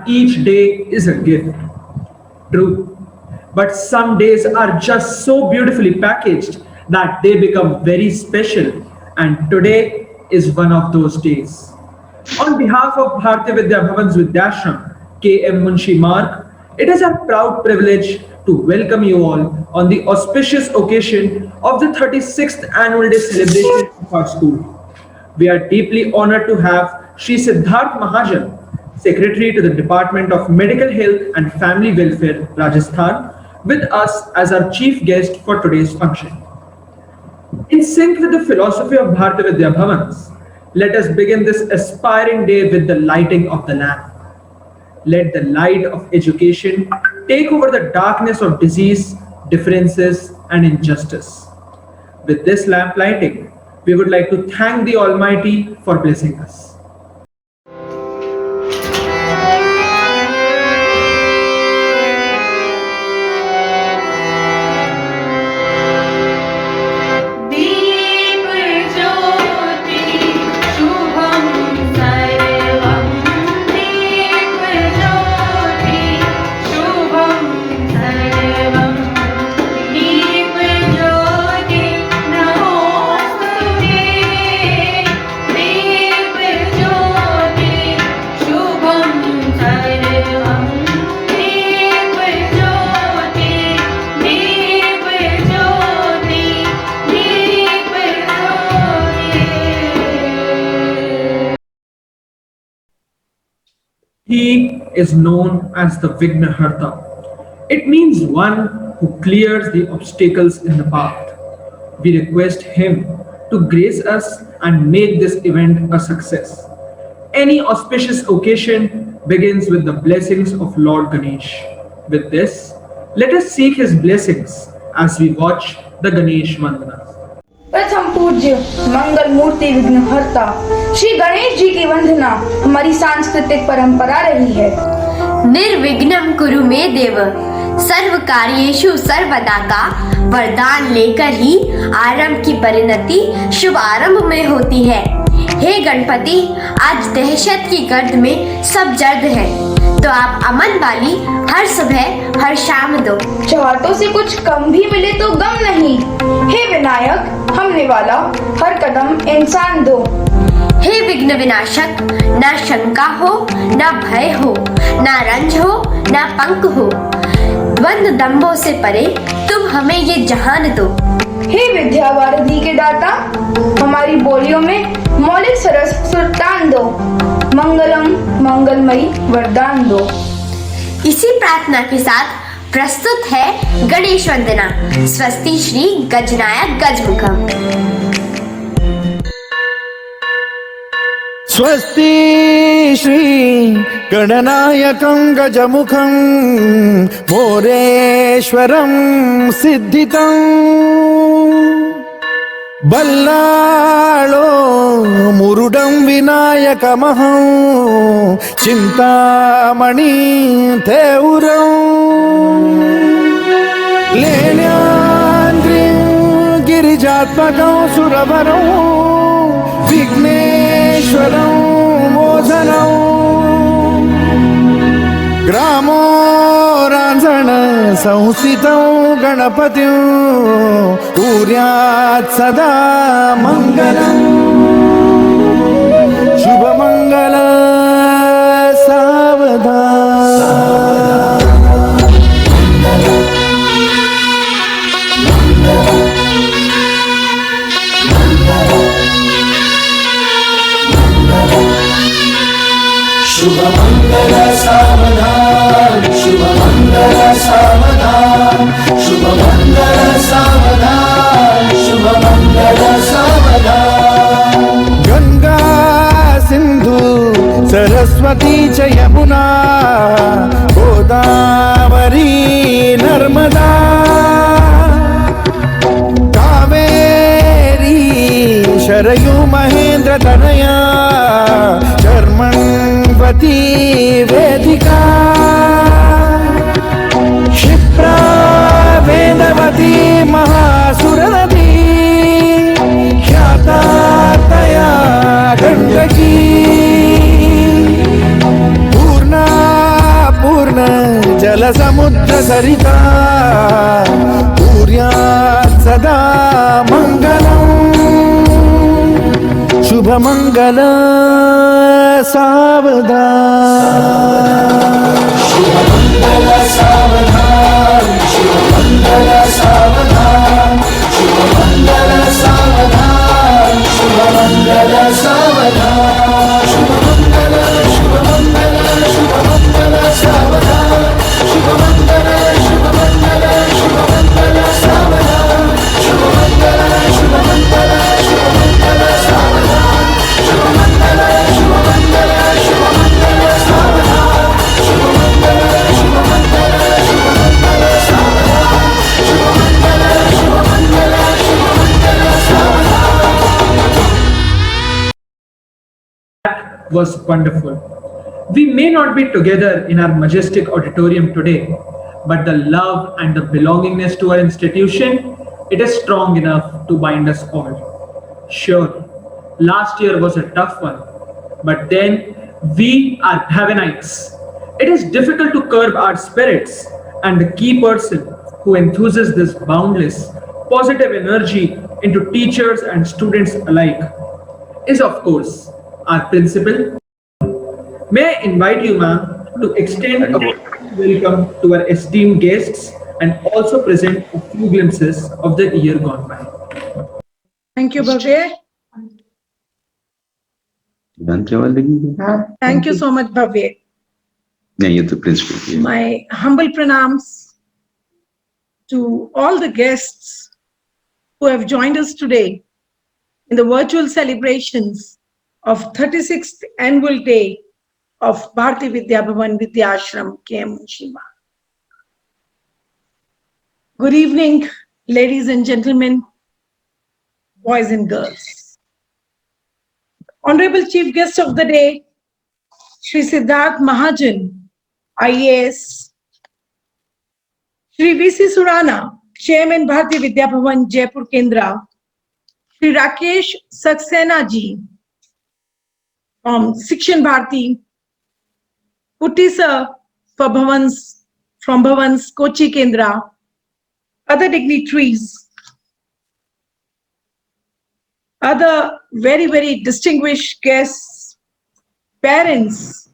each day is a gift. True. But some days are just so beautifully packaged that they become very special, and today is one of those days. On behalf of Bharati Vidya Bhavan's Vidyashram, K.M. Munshi Mark, it is our proud privilege to welcome you all on the auspicious occasion of the 36th annual day celebration of our school. We are deeply honored to have Sri Siddharth Mahajan, Secretary to the Department of Medical Health and Family Welfare, Rajasthan, with us as our chief guest for today's function. In sync with the philosophy of Bharati Vidya Bhavans, let us begin this aspiring day with the lighting of the lamp. Let the light of education take over the darkness of disease, differences, and injustice. With this lamp lighting, we would like to thank the Almighty for blessing us. He is known as the Vignaharta. It means one who clears the obstacles in the path. We request him to grace us and make this event a success. Any auspicious occasion begins with the blessings of Lord Ganesh. With this, let us seek his blessings as we watch the Ganesh Vandana. प्रथम पूज्य मंगल मूर्ति विघ्नहर्ता श्री गणेश जी की वंदना हमारी सांस्कृतिक परंपरा रही है। निर्विघ्नं कुरु मे देव, सर्व कार्येषु सर्वदा का वरदान लेकर ही आरंभ की परिणति शुभ आरंभ में होती है। हे गणपति, आज दहशत की गर्द में सब जर्द है, तो आप अमन वाली हर सुबह हर शाम दो। चाहतों से कुछ कम भी मिले तो गम नहीं। हे विनायक, हमने वाला हर कदम इंसान दो। हे विघ्न विनाशक, ना शंका हो ना भय हो, ना रंज हो ना पंक हो, द्वंद दंभों से परे तुम हमें ये जहान दो। हे विद्या वारिधि के दाता, हमारी बोलियों में मौलिक सरस सुल्तान दो। मंगलम मंगलमयी वरदान दो। इसी प्रार्थना के साथ प्रस्तुत है गणेश वंदना। स्वस्ति श्री गजनायक गजमुखम। स्वस्ति श्री गणनायकं गजमुखं मोरेश्वरं सिद्धितं बल्लाळो मुरुडं विनायकमहं चिन्तामणि थेउरं लेण्याद्रिं गिरिजात्मकं सुरवरं विघ्नेश्वरं मोचनं ग्रामो रांझण संस्थितं गणपतिं कुर्यात् सदा मङ्गलम् शुभमङ्गल सावधान। शुभमङ्गल सावधान, शुभमङ्गल सावधान, शुभमङ्गल सावधान, शुभमङ्गल सावधान। गंगा सिंधु सरस्वती च यमुना गोदावरी नर्मदा कावेरी शरयू महेंद्र तनया चर्मण्वती वेदिका क्षिप्रा वेदवती महासुरनदी ख्याता तया गण्डकी पूर्णा जलसमुद्रसरिता कुर्यात् सदा मङ्गलम् शुभमङ्गल सावधान शुभमङ्गल सावधान शुभमङ्गल सावधान शुभमङ्गल सावधान शुभमङ्गल सावधान शुभमङ्गल शुभमङ्गल शुभमङ्गल सावधान शुभमङ्गल शुभमङ्गल शुभमङ्गल सावधान शुभमङ्गल शुभमङ्गल शुभमङ्गल सावधान शुभमङ्गल शुभमङ्गल शुभमङ्गल सावधान Was wonderful. We may not be together in our majestic auditorium today, but the love and the belongingness to our institution, it is strong enough to bind us all. Sure, last year was a tough one, but then we are Bhavanites. It is difficult to curb our spirits, and the key person who enthuses this boundless, positive energy into teachers and students alike is, of course, our principal. May I invite you, ma'am, to extend a welcome to our esteemed guests and also present a few glimpses of the year gone by. Thank you, Bhavya. Thank you so much, Bhavya. नहीं ये तो principal My humble pranams to all the guests who have joined us today in the virtual celebrations of 36th annual day of Bharati Vidya Bhavan Vidya Ashram KM Munshima. Good evening, ladies and gentlemen, boys and girls. Honorable Chief Guest of the day, Shri Siddharth Mahajan, IAS, Shri VC Surana, Chairman Bharati Vidya Bhavan Jaipur Kendra, Shri Rakesh Saxena ji from Shikshan Bharati, Putti sir for from Bhavan's Kochi Kendra, other dignitaries, other very distinguished guests, parents,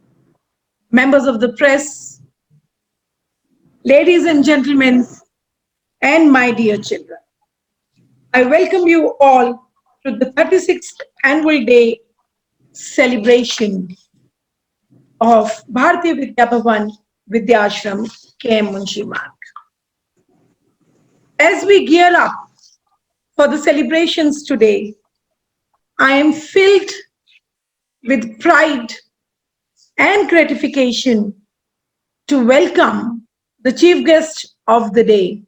members of the press, ladies and gentlemen, and my dear children. I welcome you all to the 36th annual day celebration of Bharati Vidya Bhavan Vidya Ashram KM Munshi Marg. As we gear up for the celebrations today, I am filled with pride and gratification to welcome the chief guest of the day,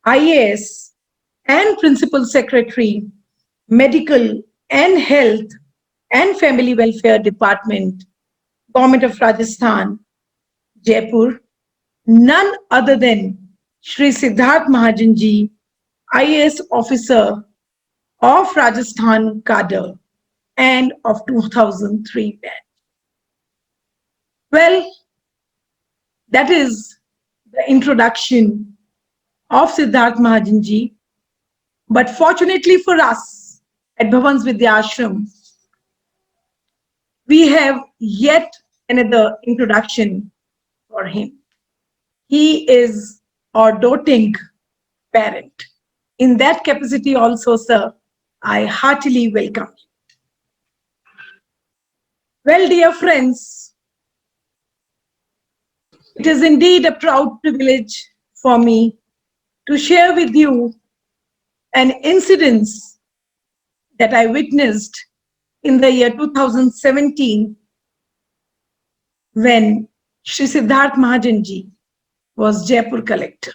IAS and Principal Secretary, Medical and Health and Family Welfare Department, Government of Rajasthan, Jaipur, none other than Shri Siddharth Mahajan ji, IAS officer of Rajasthan cadre and of 2003 batch. Well, that is the introduction of Siddharth Mahajan ji. But fortunately for us at Bhavan's Vidya Ashram, we have yet another introduction for him. He is our doting parent. In that capacity also, sir, I heartily welcome you. Well, dear friends, it is indeed a proud privilege for me to share with you an incident that I witnessed in the year 2017 when Shri Siddharth Mahajan ji was Jaipur collector.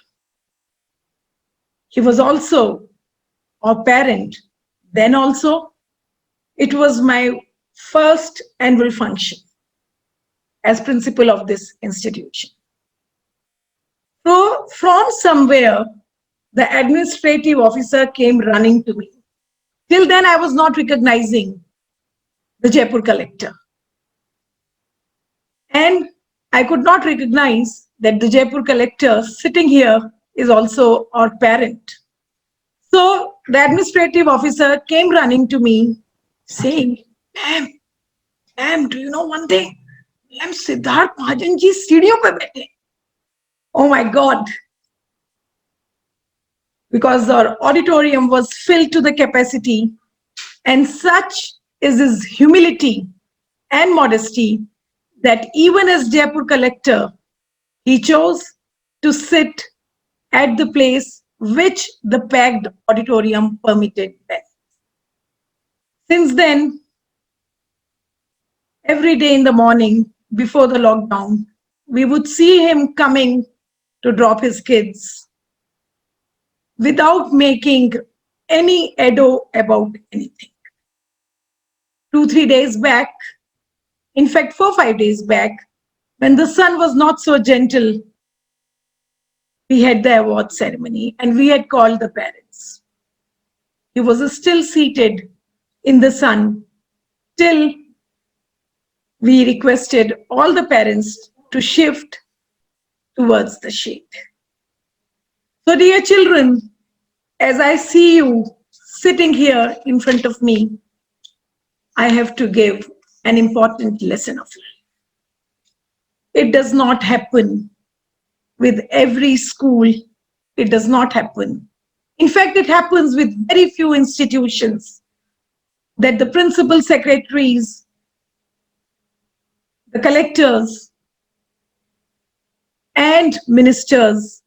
He was also our parent. Then also, it was my first annual function as principal of this institution. So from somewhere, the administrative officer came running to me. Till then, I was not recognizing the Jaipur collector. And I could not recognize that the Jaipur collector sitting here is also our parent. So the administrative officer came running to me saying, ma'am, do you know one thing? Ma'am, Siddharth Mahajan ji सीढ़ियों पे बैठे. Oh my God. Because our auditorium was filled to the capacity, and such is his humility and modesty that even as Jaipur collector, he chose to sit at the place which the packed auditorium permitted then. Since then, every day in the morning before the lockdown, we would see him coming to drop his kids without making any ado about anything. 2-3 days back, in fact 4-5 days back, when the sun was not so gentle, we had the award ceremony and we had called the parents. He was still seated in the sun till we requested all the parents to shift towards the shade. So dear children, as I see you sitting here in front of me, I have to give an important lesson of life. It does not happen with every school. It does not happen. In fact, it happens with very few institutions that the principal secretaries, the collectors, and ministers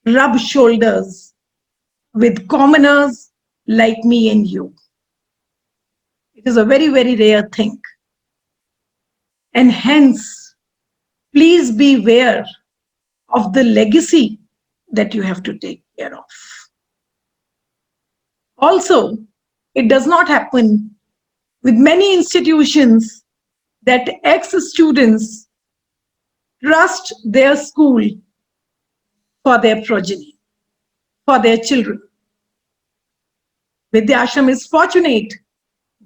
rub shoulders with commoners like me and you. It is a very, very rare thing. And hence, please beware of the legacy that you have to take care of. Also, it does not happen with many institutions that ex-students trust their school for their progeny, for their children. Vidya Ashram is fortunate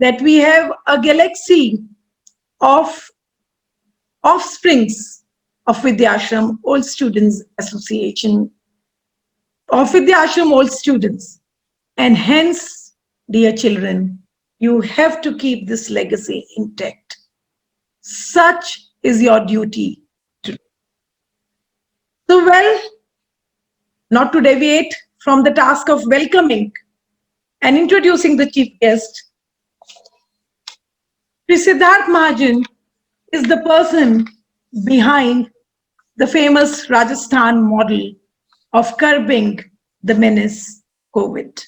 that we have a galaxy of offsprings of Vidya Ashram Old Students Association, of Vidya Ashram Old Students. And hence, dear children, you have to keep this legacy intact. Such is your duty to do. So well, not to deviate from the task of welcoming and introducing the chief guest, Sri Siddharth Mahajan is the person behind the famous Rajasthan model of curbing the menace COVID.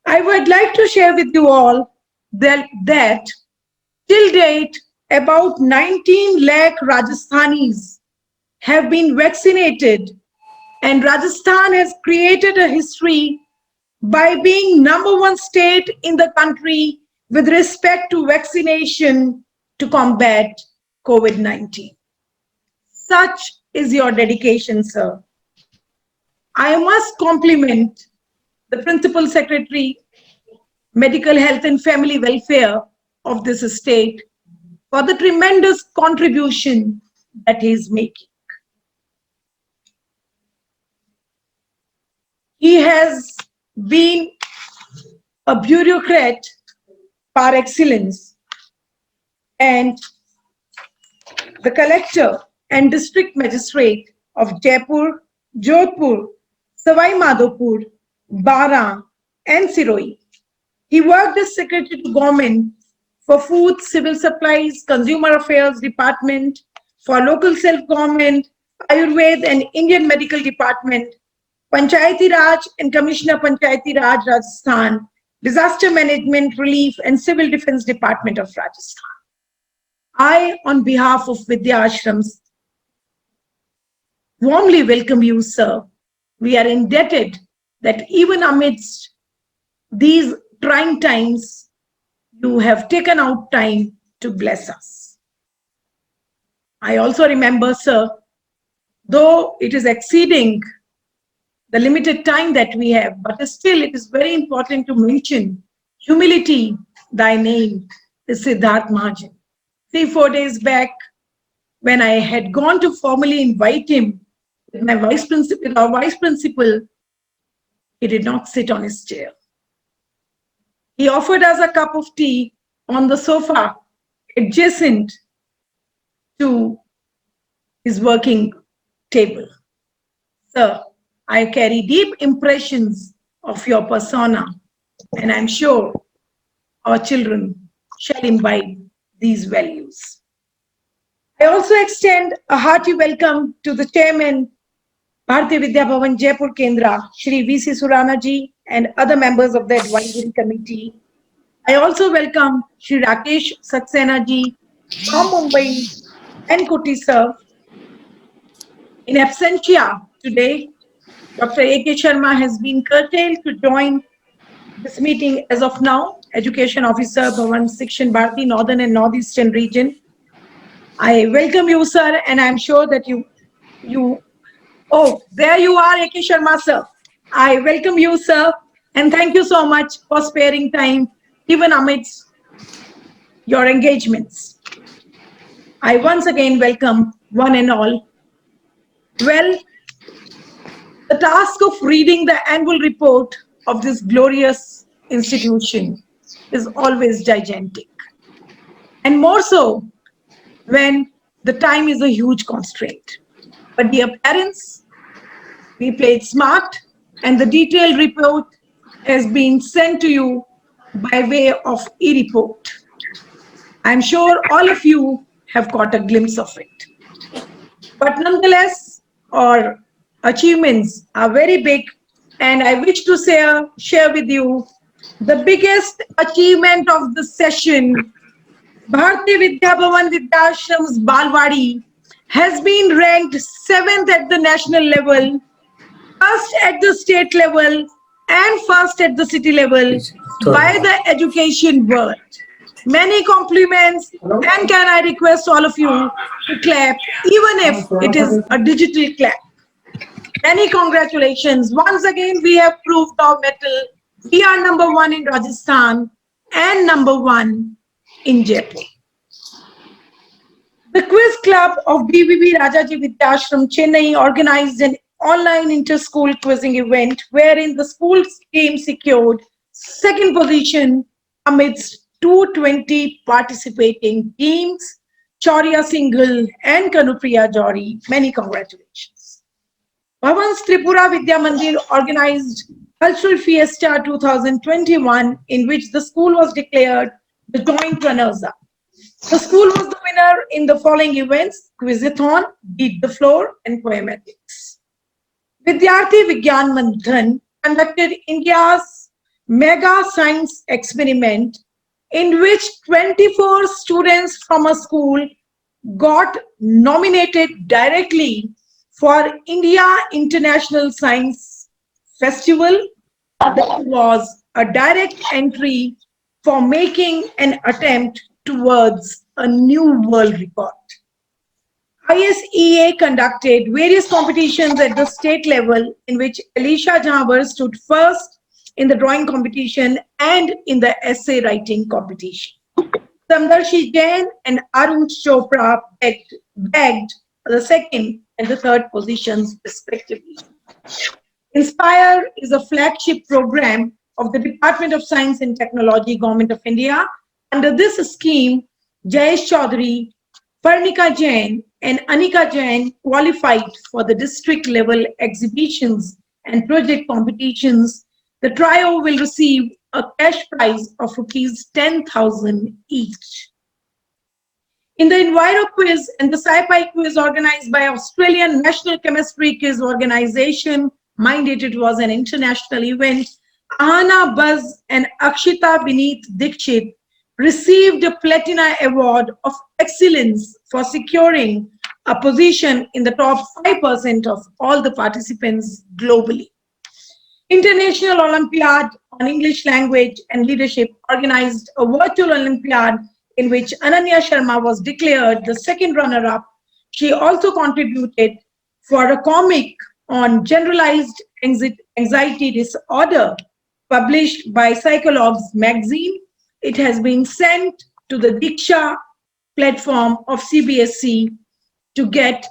I would like to share with you all that till date, about 19 lakh Rajasthanis have been vaccinated, and Rajasthan has created a history by being #1 state in the country with respect to vaccination to combat COVID-19. Such is your dedication, sir. I must compliment the Principal Secretary, Medical Health and Family Welfare of this state for the tremendous contribution that he is making. He has been a bureaucrat par excellence, and the collector and district magistrate of Jaipur, Jodhpur, Savai Madhopur, Bara, and Siroi. He worked as secretary to government for food, civil supplies, consumer affairs department, for local self-government, Ayurveda and Indian medical department, Panchayati Raj and Commissioner Panchayati Raj Rajasthan, Disaster Management, Relief and Civil Defense Department of Rajasthan. I, on behalf of Vidya Ashrams, warmly welcome you, sir. We are indebted that even amidst these trying times, you have taken out time to bless us. I also remember, sir, though it is exceeding the limited time that we have, but still it is very important to mention humility, thy name is Siddharth Mahajan. 3-4 days back, when I had gone to formally invite him with our vice principal, he did not sit on his chair. He offered us a cup of tea on the sofa adjacent to his working table. Sir, I carry deep impressions of your persona, and I'm sure our children shall imbibe these values. I also extend a hearty welcome to the chairman, Bharatiya Vidya Bhavan Jaipur Kendra, Shri V.C. Surana ji, and other members of the advisory committee. I also welcome Shri Rakesh Saxena ji from Mumbai and Kuti sir. In absentia today, Dr. A.K. Sharma has been curtailed to join this meeting as of now, Education Officer, Bhavan Section Bharati, Northern and Northeastern region. I welcome you, sir, and I'm sure that oh, there you are, A.K. Sharma, sir. I welcome you, sir, and thank you so much for sparing time, even amidst your engagements. I once again welcome one and all. Well, the task of reading the annual report of this glorious institution is always gigantic, and more so when the time is a huge constraint. But dear parents, we played smart, and the detailed report has been sent to you by way of e-report. I'm sure all of you have got a glimpse of it. But nonetheless, our achievements are very big, and I wish to share with you the biggest achievement of the session. Bharatiya Vidya Bhavan Vidyashram's Balwadi has been ranked 7th at the national level, 1st at the state level, and 1st at the city level by the education world. Many compliments, and can I request all of you to clap, even if it is a digital clap. Many congratulations. Once again, we have proved our mettle. We are #1 in Rajasthan and #1 in Jaipur. The Quiz Club of BBB Rajaji Vidyashram, Chennai organized an online inter-school quizzing event wherein the school's team secured 2nd position amidst 220 participating teams. Chaurya Singhal and Kanupriya Jori, many congratulations. Bhavan's Tripura Vidya Mandir organized Cultural Fiesta 2021, in which the school was declared the joint runners-up. The school was the winner in the following events: Quizathon, Beat the Floor, and Poematics. Vidyarthi Vigyan Manthan conducted India's mega science experiment, in which 24 students from a school got nominated directly for India International Science Festival. That was a direct entry for making an attempt towards a new world record. ISEA conducted various competitions at the state level, in which Alisha Jhanwar stood 1st in the drawing competition and in the essay writing competition. Samdarshi Jain and Arun Chopra bagged the 2nd and the 3rd positions respectively. Inspire is a flagship program of the Department of Science and Technology, Government of India. Under this scheme, Jayesh Chaudhary, Parnika Jain and Anika Jain qualified for the district level exhibitions and project competitions. The trio will receive a cash prize of rupees 10,000 each. In the Enviro Quiz and the SciPi Quiz organized by Australian National Chemistry Quiz Organization, mind it was an international event, Ahana Buzz and Akshita Vineet Dikshit received a Platina Award of Excellence for securing a position in the top 5% of all the participants globally. International Olympiad on English Language and Leadership organized a virtual Olympiad in which Ananya Sharma was declared the 2nd runner-up. She also contributed for a comic on generalized anxiety disorder published by Psychologues magazine. It has been sent to the Diksha platform of CBSE to get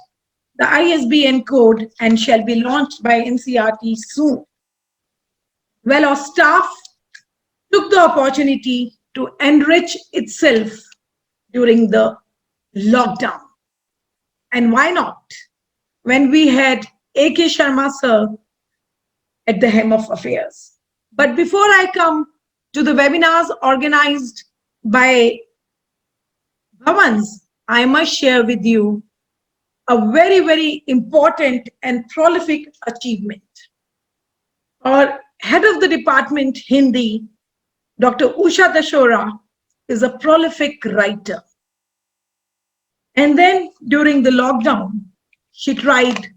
the ISBN code and shall be launched by NCERT soon. Well, our staff took the opportunity to enrich itself during the lockdown. And why not? When we had A.K. Sharma sir at the helm of affairs. But before I come to the webinars organized by Bhavans, I must share with you a very, very important and prolific achievement. Our head of the department, Hindi, Dr. Usha Dashora, is a prolific writer. And then during the lockdown, she tried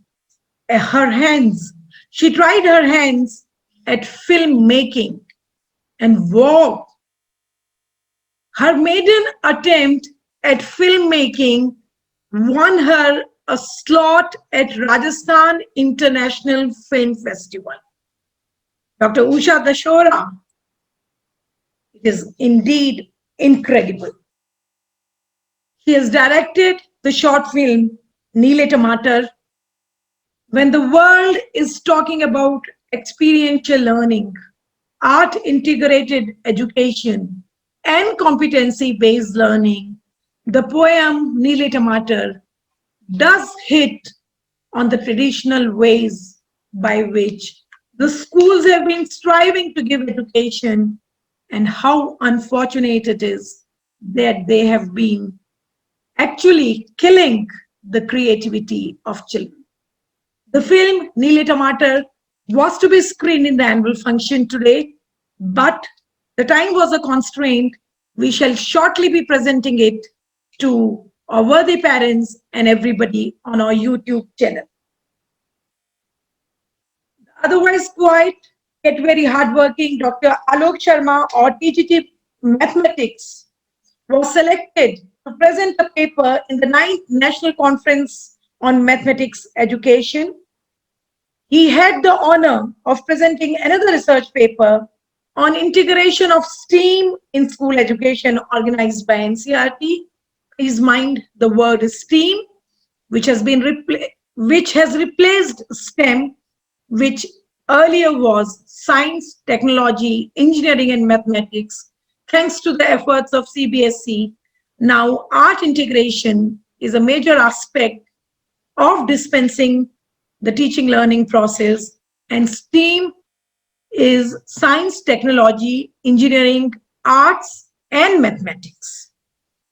her hands at filmmaking, and wow, her maiden attempt at filmmaking won her a slot at Rajasthan International Film Festival. Dr. Usha Dashora, it is indeed incredible. He has directed the short film Neele Tomatar. When the world is talking about experiential learning, art integrated education, and competency-based learning, the poem Neele Tomatar does hit on the traditional ways by which the schools have been striving to give education, and how unfortunate it is that they have been actually killing the creativity of children. The film Neele Tomatar was to be screened in the annual function today, but the time was a constraint. We shall shortly be presenting it to our worthy parents and everybody on our YouTube channel. Otherwise quite yet very hardworking Dr. Alok Sharma, or TGT Mathematics, was selected to present a paper in the 9th National Conference on Mathematics Education. He had the honor of presenting another research paper on integration of STEAM in school education organized by NCERT. Please mind the word STEAM, which has replaced STEM, which earlier was science, technology, engineering, and mathematics. Thanks to the efforts of CBSE, now art integration is a major aspect of dispensing the teaching learning process, and STEAM is science, technology, engineering, arts, and mathematics.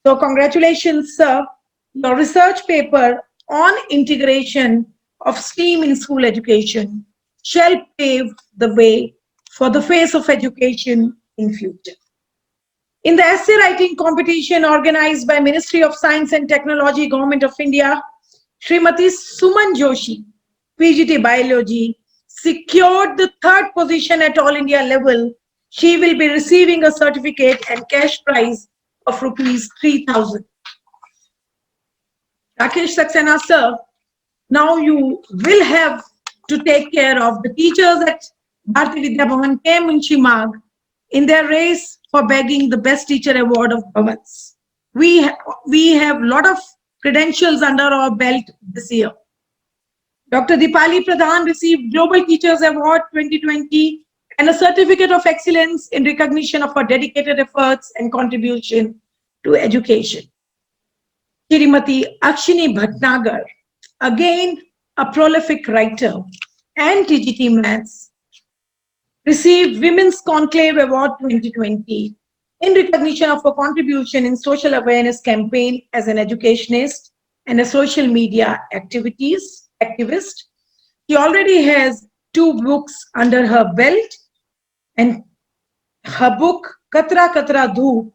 So congratulations, sir. Your research paper on integration of STEAM in school education shall pave the way for the face of education in future. In the essay writing competition organized by Ministry of Science and Technology, Government of India, Srimati Suman Joshi, PGT Biology, secured the 3rd position at All India level. She will be receiving a certificate and cash prize of rupees 3,000. Rakesh Saxena sir, now you will have to take care of the teachers at Bharati Vidya Bhavan K. Munshi Magh in their race for bagging the Best Teacher Award of Bhavans. We have a lot of credentials under our belt this year. Dr. Dipali Pradhan received Global Teachers Award 2020 and a Certificate of Excellence in recognition of her dedicated efforts and contribution to education. Shrimati Akshini Bhatnagar, again a prolific writer and TGT Maths, received Women's Conclave Award 2020 in recognition of her contribution in social awareness campaign as an educationist and a social media activist. She already has 2 books under her belt, and her book Katra Katra Dhoop,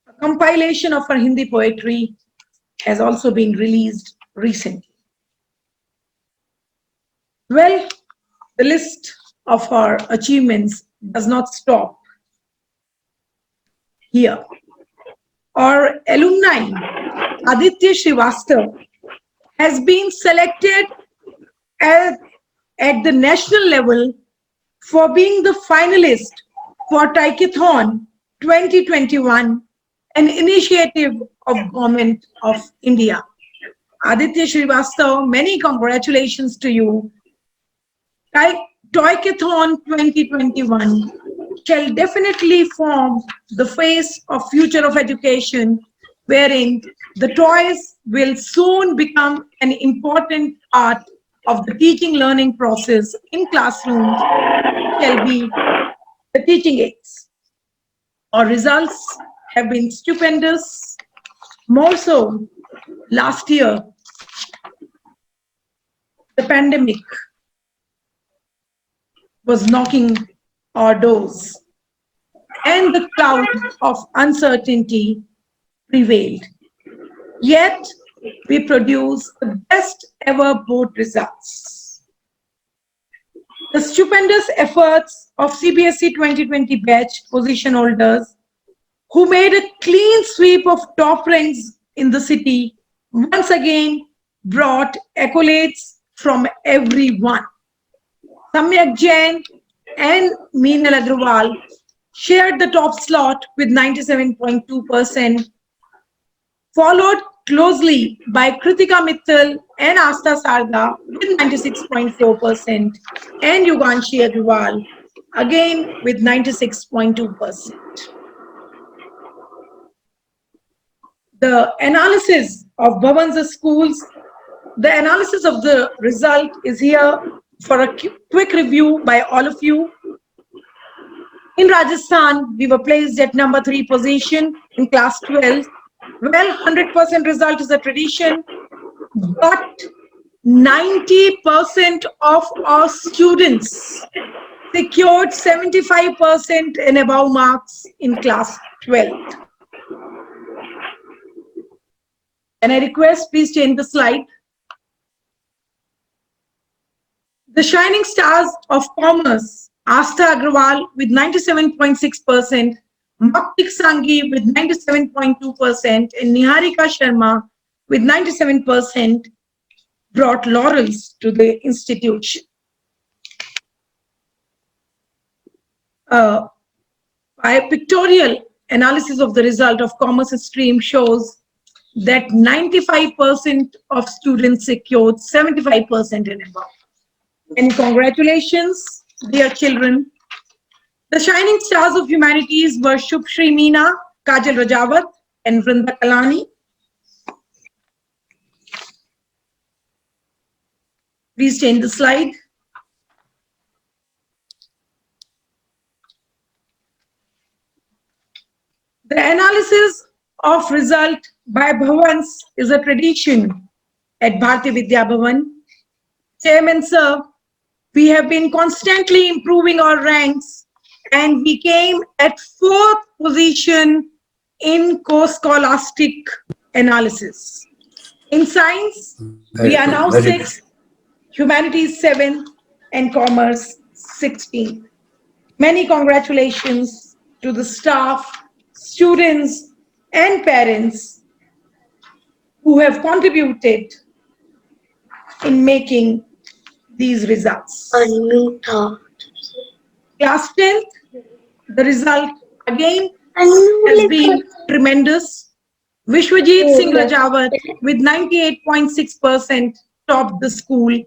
a compilation of her Hindi poetry, has also been released recently. Well, the list of her achievements does not stop here. Our alumni, Aditya Srivastav, has been selected at the national level for being the finalist for Taikiathon 2021, an initiative of Government of India. Aditya Srivastav, many congratulations to you. Toykathon 2021 shall definitely form the face of future of education, wherein the toys will soon become an important part of the teaching learning process in classrooms, shall be the teaching aids. Our results have been stupendous. More so, last year, the pandemic was knocking our doors, and the cloud of uncertainty prevailed. Yet, we produced the best ever board results. The stupendous efforts of CBSE 2020 batch position holders, who made a clean sweep of top ranks in the city, once again brought accolades from everyone. Samyak Jain and Meenal Agrawal shared the top slot with 97.2%, followed closely by Kritika Mittal and Asta Sarda with 96.4%, and Yuganshi Agrawal again with 96.2%. The analysis of Bhavansa schools, the analysis of the result is here for a quick review by all of you. In Rajasthan, we were placed at number 3 position in class 12. Well, 100% result is a tradition, but 90% of our students secured 75% and above marks in class 12. Can I request, please change the slide. The shining stars of commerce, Asta Agrawal with 97.6%, Maktik Sanghi with 97.2%, and Niharika Sharma with 97% brought laurels to the institution. A pictorial analysis of the result of commerce stream shows that 95% of students secured 75% and above. And congratulations, dear children. The shining stars of humanities were Shubhshri Meena, Kajal Rajawat, and Vrinda Kalani. Please change the slide. The analysis of result by Bhavans is a tradition at Bharati Vidya Bhavan. Chairman sir, we have been constantly improving our ranks, and we came at 4th position in co-scholastic analysis. In science, we are now 6th, humanities 7th, and commerce 16th. Many congratulations to the staff, students, and parents who have contributed in making these results. Class 10th, the result again has been tremendous. Vishwajit Singh Rajawat with 98.6% topped the school,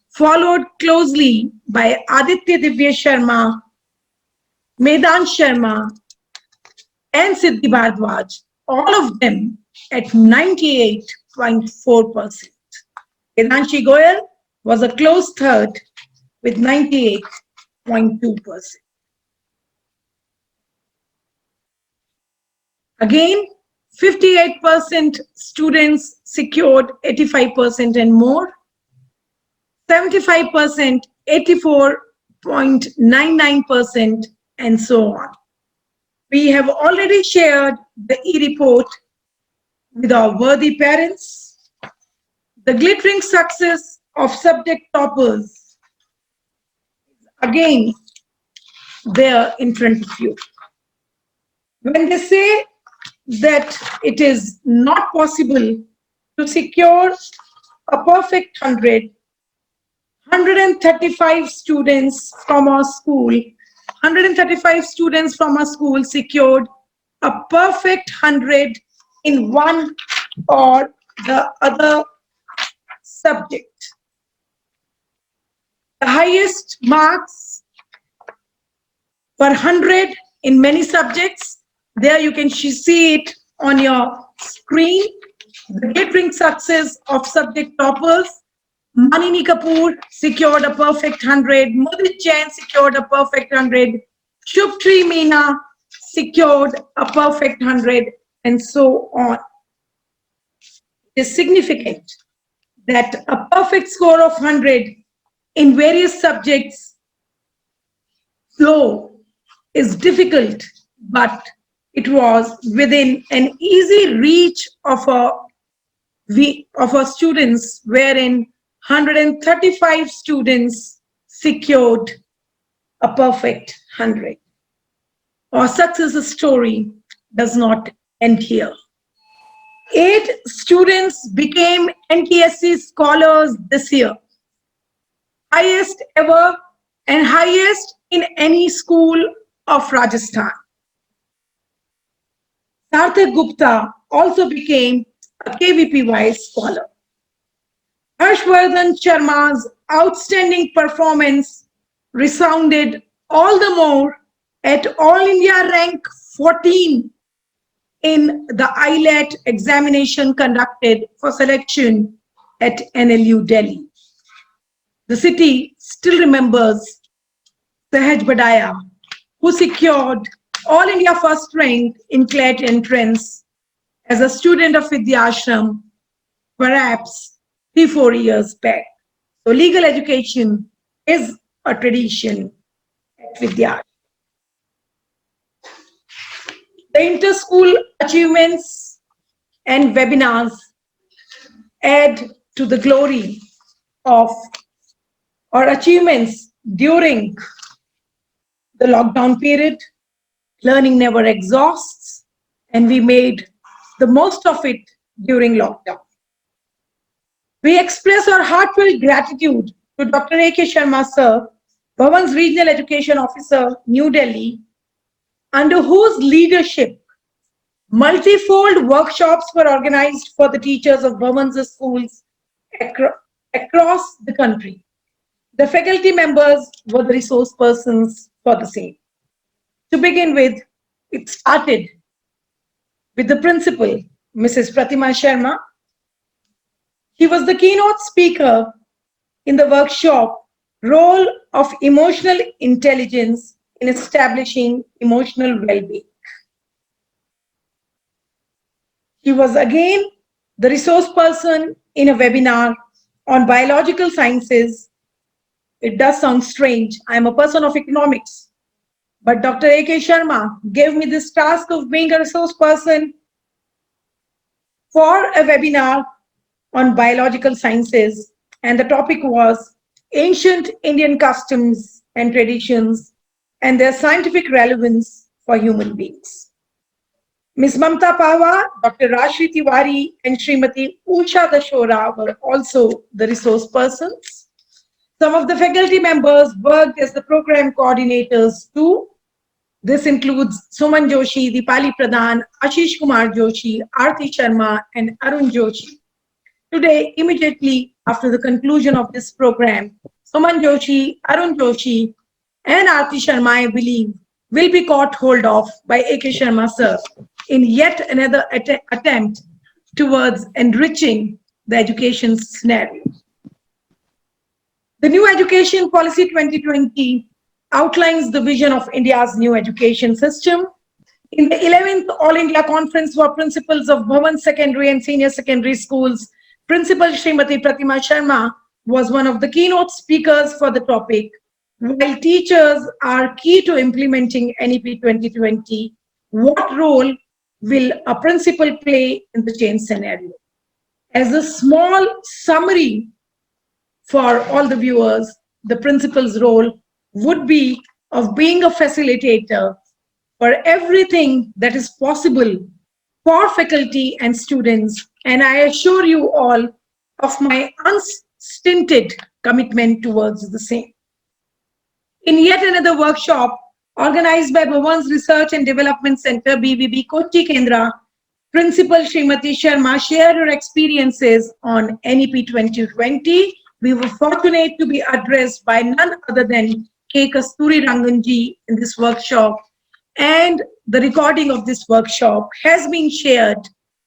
followed closely by Aditya Divya Sharma, Medan Sharma, and Siddhi Bhardwaj, all of them at 98.4%. Kedanshi Goyal was a close third with 98.2%. Again, 58% students secured 85% and more, 75%, 84.99%, and so on. We have already shared the e-report with our worthy parents. The glittering success of subject toppers, again, there in front of you. When they say that it is not possible to secure a perfect 100, 135 students from our school, 135 students from our school secured a perfect 100 in one or the other subject. The highest marks were 100 in many subjects. There you can see it on your screen. The glittering success of subject toppers. Manini Kapoor secured a perfect 100. Mudit Jain secured a perfect 100. Shubhri Meena secured a perfect 100, and so on. It is significant that a perfect score of 100 in various subjects, though, is difficult, but it was within an easy reach of our students, wherein 135 students secured a perfect 100. Our success story does not end here. 8 students became NTSC scholars this year, highest ever and highest in any school of Rajasthan. Sarthak Gupta also became a KVPY scholar. Harshvardhan Sharma's outstanding performance resounded all the more at All India rank 14 in the IELTS examination conducted for selection at NLU Delhi. The city still remembers Sahaj Badaya, who secured All India first rank in CLET entrance as a student of Vidyashram, perhaps 3-4 years back. So legal education is a tradition at Vidyashram. The inter-school achievements and webinars add to the glory of our achievements during the lockdown period. Learning never exhausts, and we made the most of it during lockdown. We express our heartfelt gratitude to Dr. A.K. Sharma Sir, Bhavan's Regional Education Officer, New Delhi, under whose leadership multifold workshops were organized for the teachers of Bhavan's schools across the country. The faculty members were the resource persons for the same. To begin with, it started with the principal, Mrs. Pratima Sharma. She was the keynote speaker in the workshop, Role of Emotional Intelligence in Establishing Emotional Well-being. She was again the resource person in a webinar on biological sciences. It does sound strange. I am a person of economics, but Dr. A.K. Sharma gave me this task of being a resource person for a webinar on biological sciences, and the topic was Ancient Indian Customs and Traditions and their scientific relevance for human beings. Ms. Mamta Pahwa, Dr. Rashri Tiwari, and Srimati Usha Dashora were also the resource persons. Some of the faculty members worked as the program coordinators too. This includes Suman Joshi, Dipali Pradhan, Ashish Kumar Joshi, Aarti Sharma, and Arun Joshi. Today, immediately after the conclusion of this program, Suman Joshi, Arun Joshi, and Aarti Sharma, I believe, will be caught hold of by A.K. Sharma Sir in yet another attempt towards enriching the education scenario. The New Education Policy 2020 outlines the vision of India's new education system. In the 11th All India Conference for Principals of Bhavan Secondary and Senior Secondary Schools, Principal Srimati Pratima Sharma was one of the keynote speakers for the topic. While teachers are key to implementing NEP 2020, what role will a principal play in the change scenario? As a small summary for all the viewers, the principal's role would be of being a facilitator for everything that is possible for faculty and students. And I assure you all of my unstinted commitment towards the same. In yet another workshop organized by Bhavan's Research and Development Center, BVB Kochi Kendra, Principal Srimati Sharma shared her experiences on NEP 2020. We were fortunate to be addressed by none other than K. Kasturi Ranganji in this workshop, and the recording of this workshop has been shared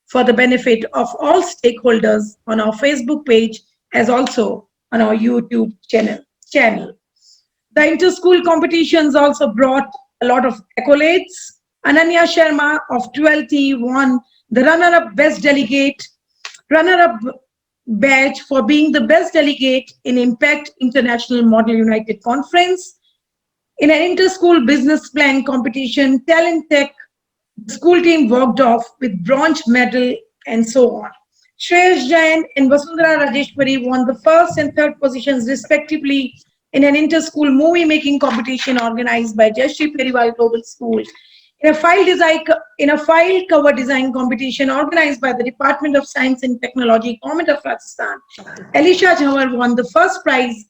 for the benefit of all stakeholders on our Facebook page as also on our YouTube channel. The inter-school competitions also brought a lot of accolades. Ananya Sharma of 12T won the runner-up badge for being the best delegate in Impact International Model United Conference. In an inter-school business plan competition, Talent Tech, the school team walked off with bronze medal and so on. Shreyash Jain and Vasundhara Rajeshwari won the first and third positions respectively in an inter-school movie-making competition organized by Jayashree Periwal Global School. In a file cover design competition organized by the Department of Science and Technology, Government of Rajasthan, Alisha Jhawar won the first prize.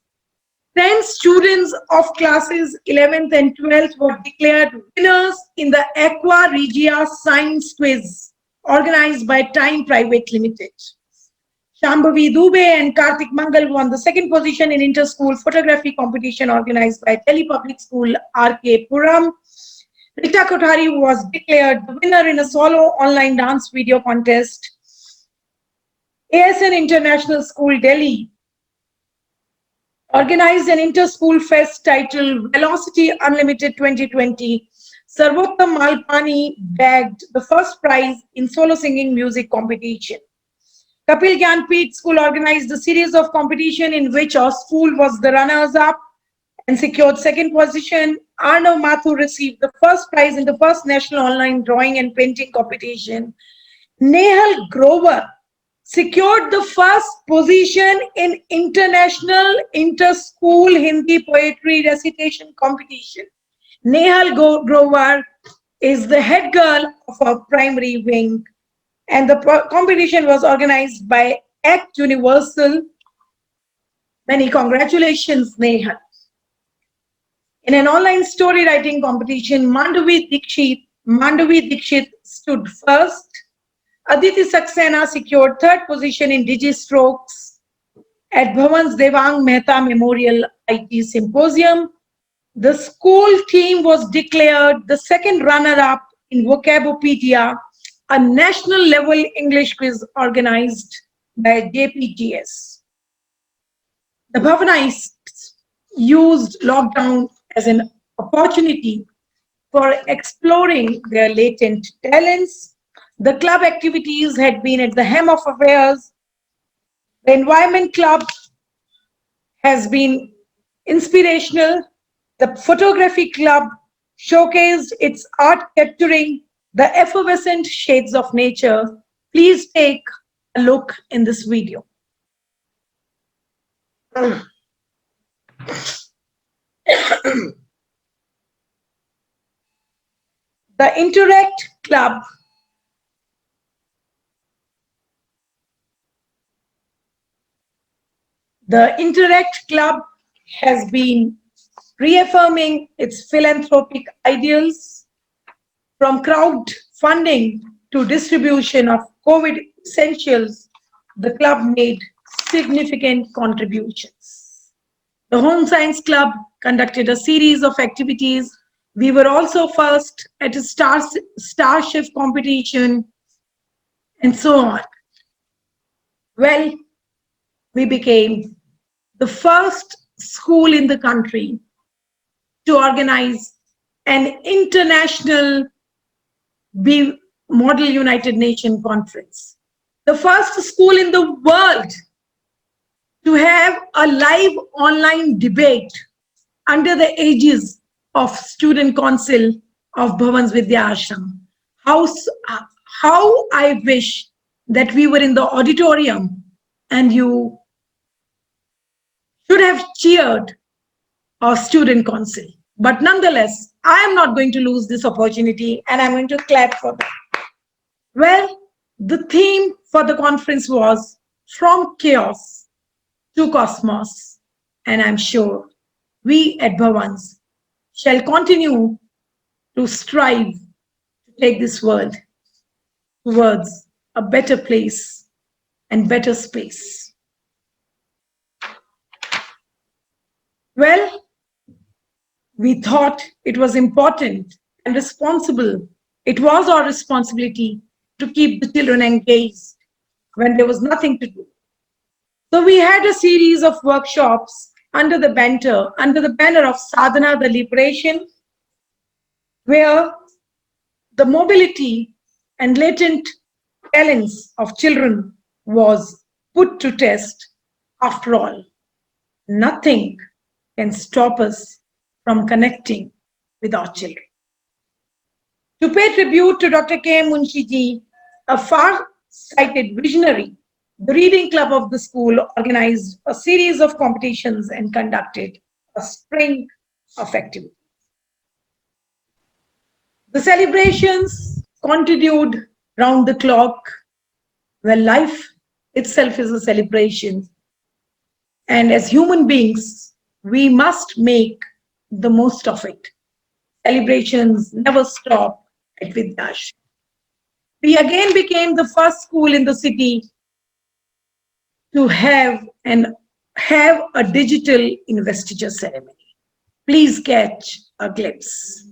10 students of classes 11th and 12th were declared winners in the Aqua Regia Science Quiz organized by Time Private Limited. Shambhavi Dubey and Karthik Mangal won the second position in inter-school photography competition organized by Delhi Public School RK Puram. Rita Kothari was declared the winner in a solo online dance video contest. ASN International School Delhi organized an inter-school fest titled Velocity Unlimited 2020. Sarvottam Malpani bagged the first prize in solo singing music competition. Kapil Gyanpith School organized a series of competition in which our school was the runners-up and secured second position. Arnav Mathur received the first prize in the first national online drawing and painting competition. Nehal Grover secured the first position in international inter-school Hindi poetry recitation competition. Nehal Grover is the head girl of our primary wing, and the competition was organized by ACT Universal. Many congratulations, Nehal. In an online story writing competition, Mandavi Dikshit stood first. Aditi Saxena secured third position in Digistrokes at Bhavan's Devang Mehta Memorial IT Symposium. The school team was declared the second runner-up in Vocabopedia, a national level English quiz organized by JPGS. The Bhavanists used lockdown as an opportunity for exploring their latent talents. The club activities had been at the hem of affairs. The Environment Club has been inspirational. The Photography Club showcased its art capturing the effervescent shades of nature. Please take a look in this video. The Interact Club has been reaffirming its philanthropic ideals. From crowdfunding to distribution of COVID essentials, the club made significant contributions. The Home Science Club conducted a series of activities. We were also first at a Starship competition and so on. Well, we became the first school in the country to organize an international Model United Nations Conference. The first school in the world to have a live online debate under the aegis of Student Council of Bhavan's Vidya Ashram. How I wish that we were in the auditorium and you should have cheered our Student Council. But nonetheless, I am not going to lose this opportunity and I'm going to clap for that. Well, the theme for the conference was From Chaos to Cosmos, and I'm sure we at Bhavans shall continue to strive to take this world towards a better place and better space. Well, we thought it was important and responsible. It was our responsibility to keep the children engaged when there was nothing to do. So we had a series of workshops under the banner of Sadhana, the Liberation, where the mobility and latent talents of children was put to test. After all, nothing can stop us from connecting with our children. To pay tribute to Dr. K. M. Munshi ji, a far-sighted visionary, the Reading Club of the school organized a series of competitions and conducted a spring of activities. The celebrations continued round the clock. Well, life itself is a celebration. And as human beings, we must make the most of it. Celebrations never stop at Vidyashram. We again became the first school in the city to have a digital investiture ceremony. Please catch a glimpse.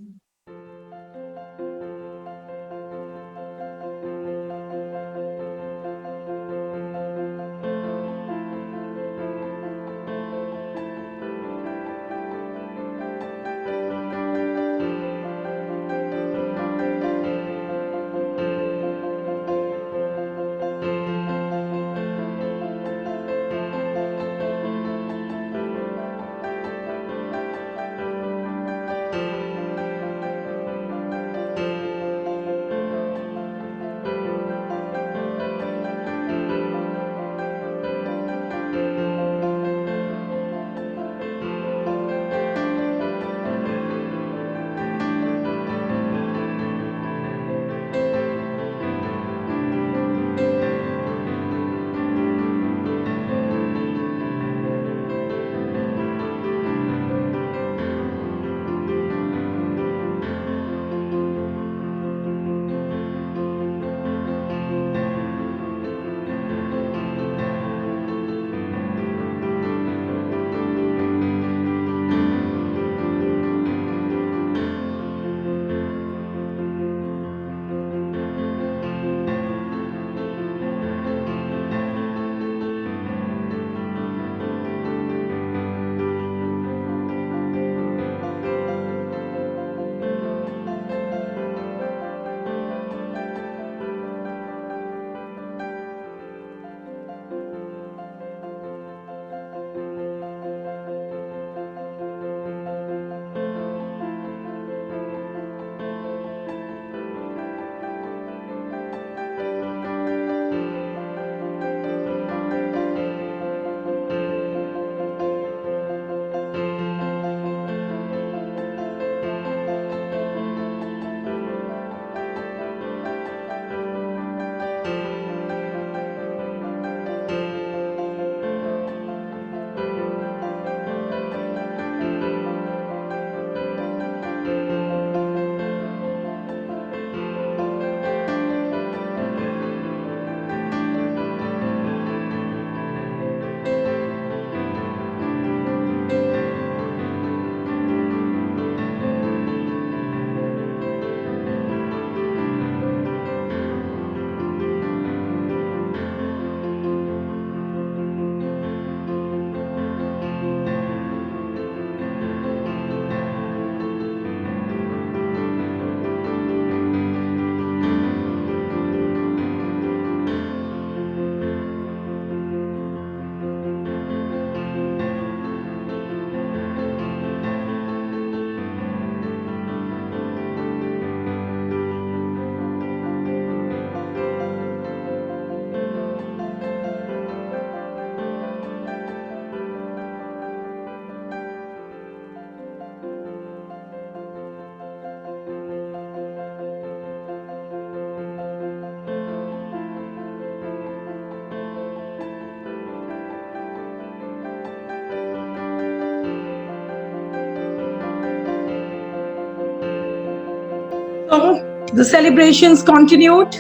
So the celebrations continued.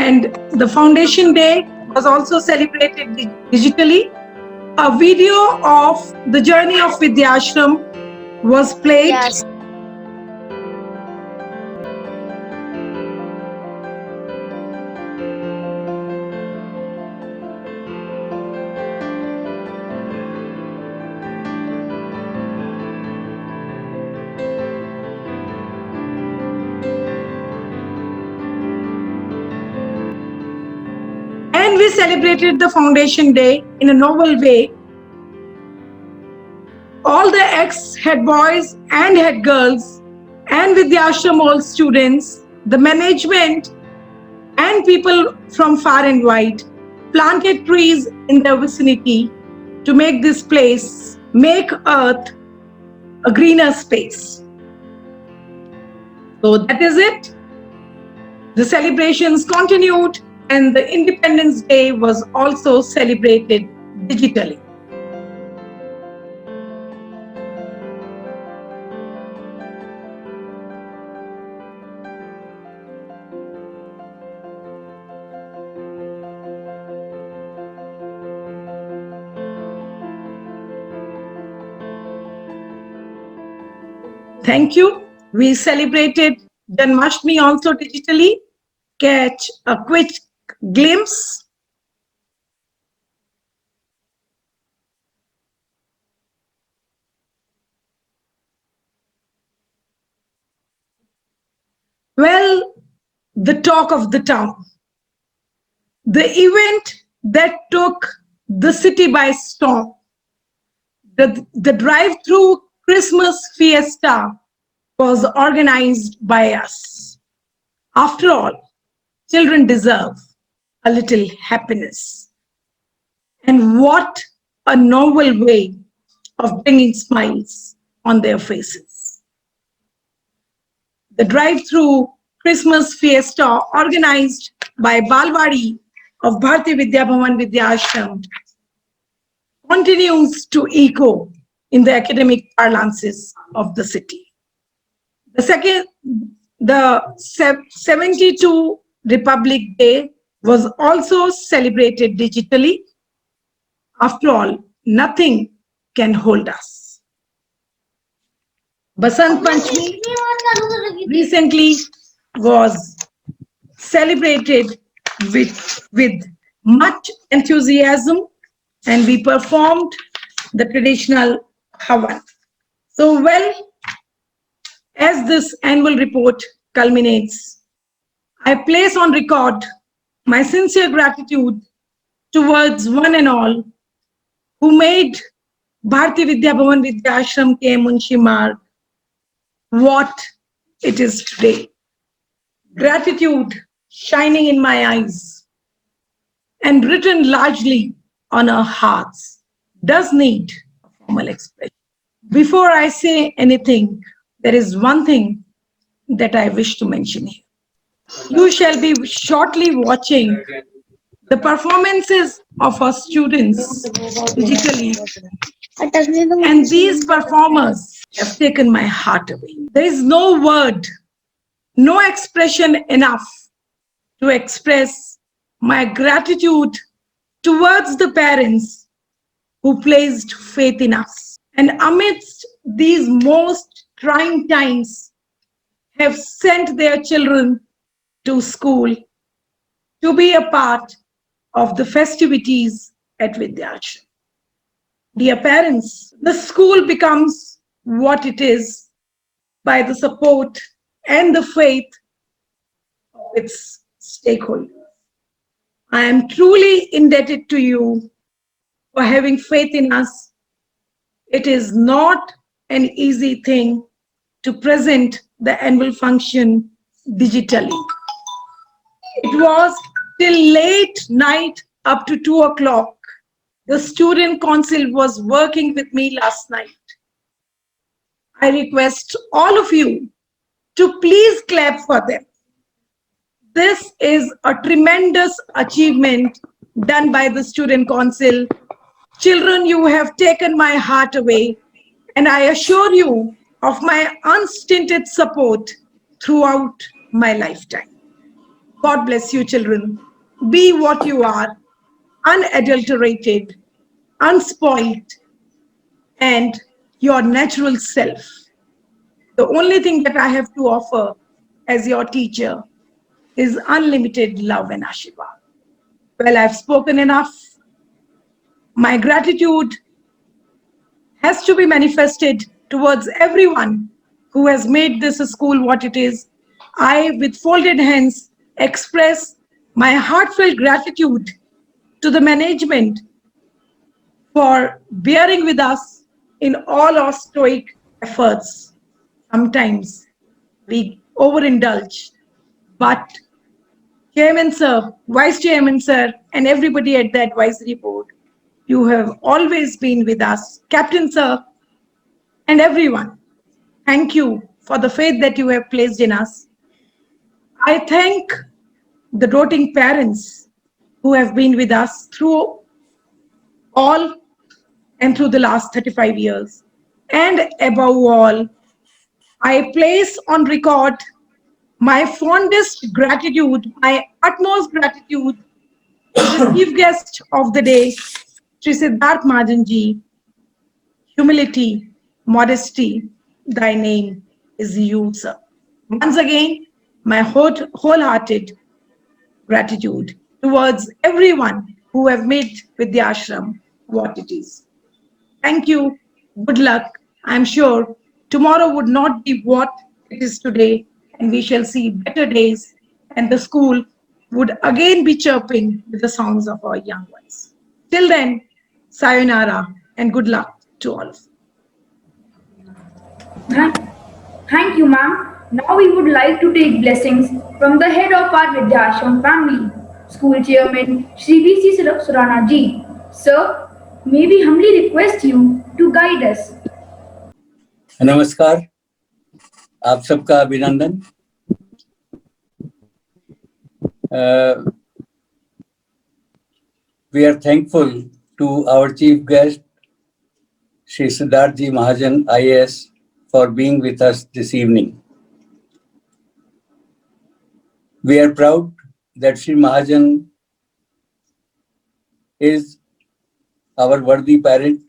And the Foundation Day was also celebrated digitally. A video of the journey of Vidyashram was played. Yes. And we celebrated the Foundation Day in a novel way. All the ex-head boys and head girls and Vidyashram all students, the management and people from far and wide planted trees in their vicinity to make this place, make earth a greener space. So that is it. The celebrations continued and the Independence Day was also celebrated digitally. Thank you. We celebrated Janmashtami also digitally. Catch a quick glimpse. Well, the talk of the town. The event that took the city by storm. The drive-through Christmas fiesta was organized by us. After all, children deserve a little happiness. And what a novel way of bringing smiles on their faces. The drive-through Christmas fiesta organized by Balwadi of Bharati Vidya Bhavan Vidyashram continues to echo in the academic parlances of the city. The 72 Republic Day was also celebrated digitally. After all, nothing can hold us. Basant Panchami recently was celebrated with much enthusiasm, and we performed the traditional Havan. So, well, as this annual report culminates, I place on record my sincere gratitude towards one and all who made Bharati Vidya Bhavan Vidyashram K. Munshi Marg what it is today. Gratitude shining in my eyes and written largely on our hearts does need a formal expression. Before I say anything, there is one thing that I wish to mention here. You shall be shortly watching the performances of our students digitally, and these performers have taken my heart away. There is no word, no expression enough to express my gratitude towards the parents who placed faith in us. And amidst these most trying times, have sent their children to school to be a part of the festivities at Vidyashram. Dear parents, the school becomes what it is by the support and the faith of its stakeholders. I am truly indebted to you for having faith in us. It is not an easy thing to present the annual function digitally. It was till late night up to 2 o'clock. The student council was working with me last night. I request all of you to please clap for them. This is a tremendous achievement done by the student council. Children, you have taken my heart away, and I assure you of my unstinted support throughout my lifetime. God bless you, children. Be what you are, unadulterated, unspoiled, and your natural self. The only thing that I have to offer as your teacher is unlimited love and Ashirwad. Well, I've spoken enough. My gratitude has to be manifested towards everyone who has made this school what it is. I, with folded hands, express my heartfelt gratitude to the management for bearing with us in all our stoic efforts. Sometimes we overindulge, but Chairman Sir, Vice Chairman Sir, and everybody at the advisory board, you have always been with us. Captain Sir, and everyone, thank you for the faith that you have placed in us. I thank the doting parents who have been with us through all and through the last 35 years. And above all, I place on record my fondest gratitude, my utmost gratitude to the chief guest of the day, Sri Siddharth Mahajanji. Humility, modesty, thy name is you, sir. Once again, my wholehearted gratitude towards everyone who have made Vidya Ashram what it is. Thank you. Good luck. I'm sure tomorrow would not be what it is today, and we shall see better days, and the school would again be chirping with the songs of our young ones. Till then, sayonara and good luck to all of you. Thank you, ma'am. Now we would like to take blessings from the head of our Vidyashram family, School Chairman Shri V.C. Surana ji. Sir, may we humbly request you to guide us. नमस्कार, आप सबका अभिनंदन। We are thankful to our chief guest, Shri Siddharth Ji Mahajan, IAS, for being with us this evening. We are proud that Shri Mahajan is our worthy parent,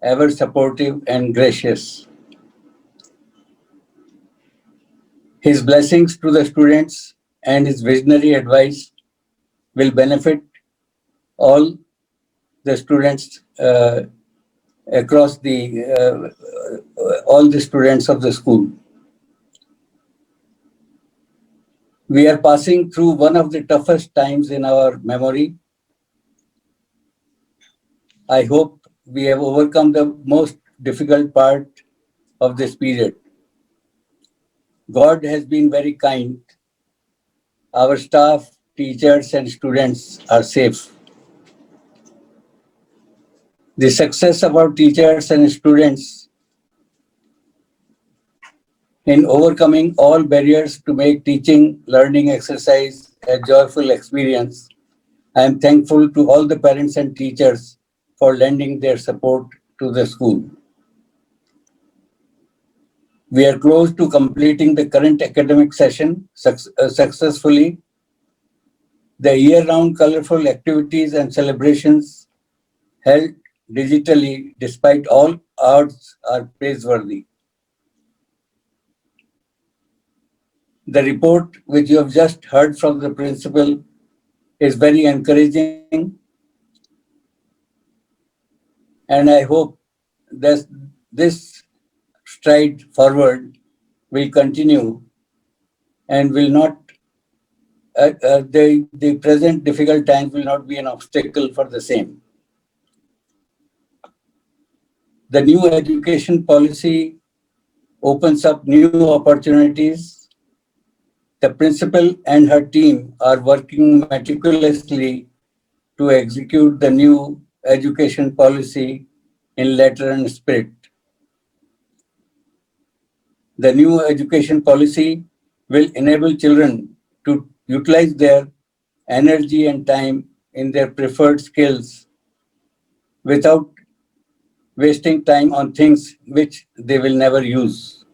ever supportive and gracious. His blessings to the students and his visionary advice will benefit all the students across all the students of the school. We are passing through one of the toughest times in our memory. I hope we have overcome the most difficult part of this period. God has been very kind. Our staff, teachers, and students are safe. The success of our teachers and students in overcoming all barriers to make teaching, learning exercise a joyful experience. I am thankful to all the parents and teachers for lending their support to the school. We are close to completing the current academic session successfully. The year-round colorful activities and celebrations held digitally despite all odds are praiseworthy. The report which you have just heard from the principal is very encouraging, and I hope that this stride forward will continue and will not, the present difficult times will not be an obstacle for the same. The new education policy opens up new opportunities. The principal and her team are working meticulously to execute the new education policy in letter and spirit. The new education policy will enable children to utilize their energy and time in their preferred skills without wasting time on things which they will never use.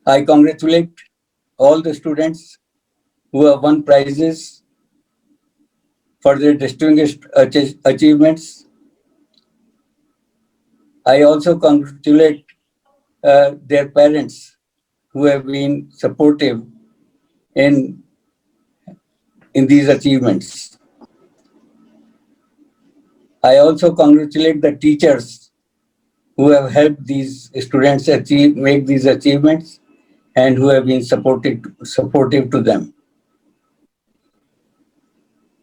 I congratulate all the students who have won prizes for their distinguished achievements. I also congratulate their parents who have been supportive in these achievements. I also congratulate the teachers who have helped these students make these achievements and who have been supportive to them.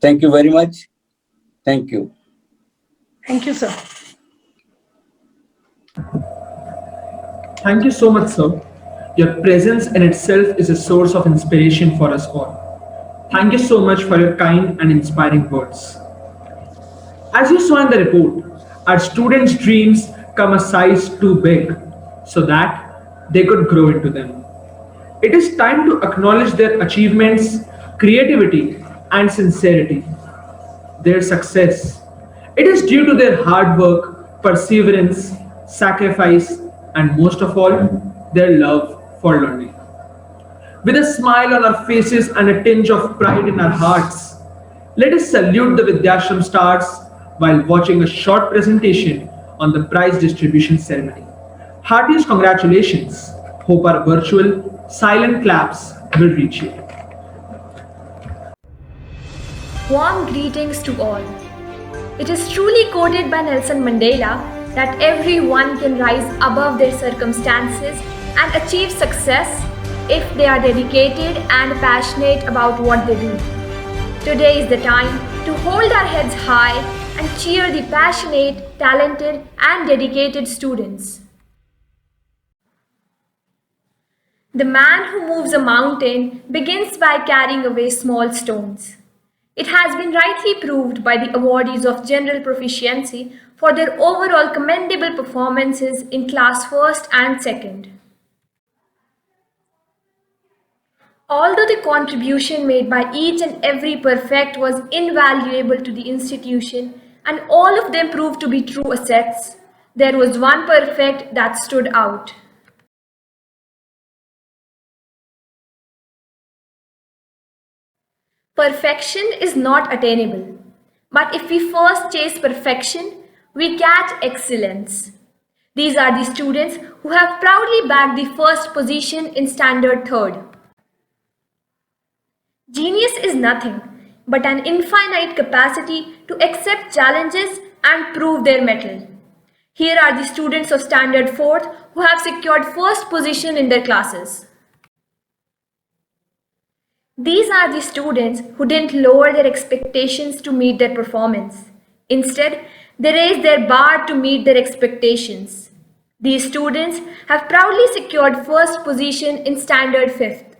Thank you very much. Thank you. Thank you, sir. Thank you so much, sir. Your presence in itself is a source of inspiration for us all. Thank you so much for your kind and inspiring words. As you saw in the report, our students' dreams come a size too big so that they could grow into them. It is time to acknowledge their achievements, creativity, and sincerity. Their success. It is due to their hard work, perseverance, sacrifice, and most of all, their love for learning. With a smile on our faces and a tinge of pride in our hearts, let us salute the Vidyashram stars while watching a short presentation on the prize distribution ceremony. Heartiest congratulations. Hope our virtual silent claps will reach you. Warm greetings to all. It is truly quoted by Nelson Mandela that everyone can rise above their circumstances and achieve success if they are dedicated and passionate about what they do. Today is the time to hold our heads high and cheer the passionate, talented, and dedicated students. The man who moves a mountain begins by carrying away small stones. It has been rightly proved by the awardees of general proficiency for their overall commendable performances in class 1st and 2nd. Although the contribution made by each and every perfect was invaluable to the institution and all of them proved to be true assets, there was one perfect that stood out. Perfection is not attainable, but if we first chase perfection, we catch excellence. These are the students who have proudly bagged the first position in Standard 3rd. Genius is nothing but an infinite capacity to accept challenges and prove their mettle. Here are the students of Standard 4th who have secured first position in their classes. These are the students who didn't lower their expectations to meet their performance. Instead, they raised their bar to meet their expectations. These students have proudly secured first position in Standard 5th.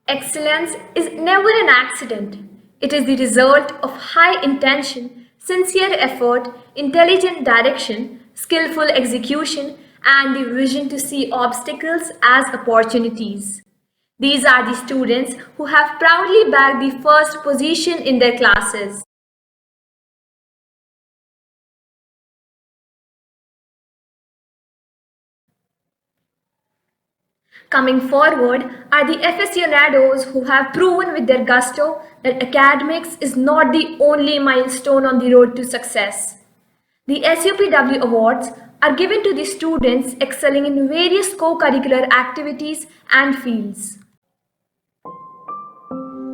Excellence is never an accident. It is the result of high intention, sincere effort, intelligent direction, skillful execution, and the vision to see obstacles as opportunities. These are the students who have proudly bagged the first position in their classes. Coming forward are the aficionados who have proven with their gusto that academics is not the only milestone on the road to success. The SUPW Awards are given to the students excelling in various co-curricular activities and fields.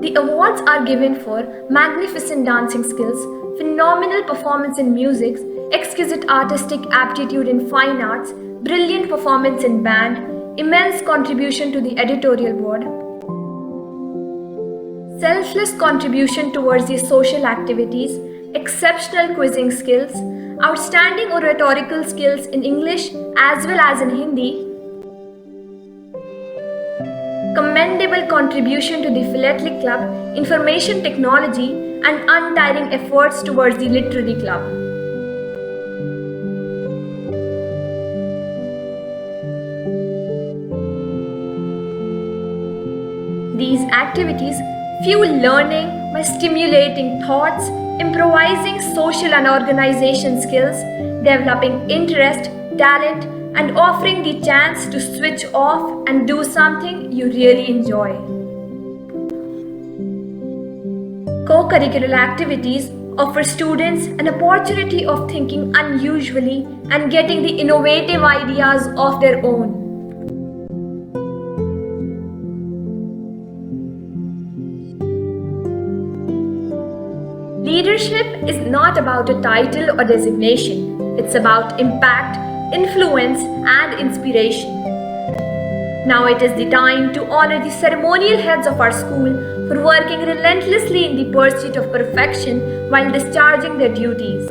The awards are given for magnificent dancing skills, phenomenal performance in music, exquisite artistic aptitude in fine arts, brilliant performance in band, immense contribution to the editorial board, selfless contribution towards the social activities, exceptional quizzing skills, outstanding oratorical skills in English as well as in Hindi, commendable contribution to the philatelic club, information technology, and untiring efforts towards the literary club. These activities fuel learning by stimulating thoughts, improvising social and organization skills, developing interest, talent, and offering the chance to switch off and do something you really enjoy. Co-curricular activities offer students an opportunity of thinking unusually and getting the innovative ideas of their own. Leadership is not about a title or designation. It's about impact, influence, and inspiration. Now it is the time to honor the ceremonial heads of our school for working relentlessly in the pursuit of perfection while discharging their duties.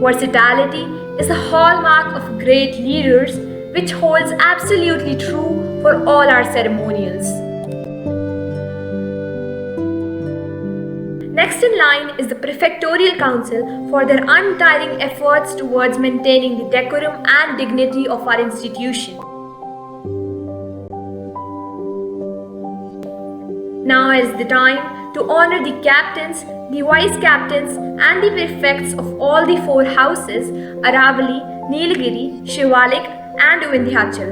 Versatility is a hallmark of great leaders, which holds absolutely true for all our ceremonials. Next in line is the Prefectorial Council for their untiring efforts towards maintaining the decorum and dignity of our institution. Now is the time to honor the captains, the vice captains, and the prefects of all the 4 houses: Aravali, Nilgiri, Shivalik, and Vindhyachal.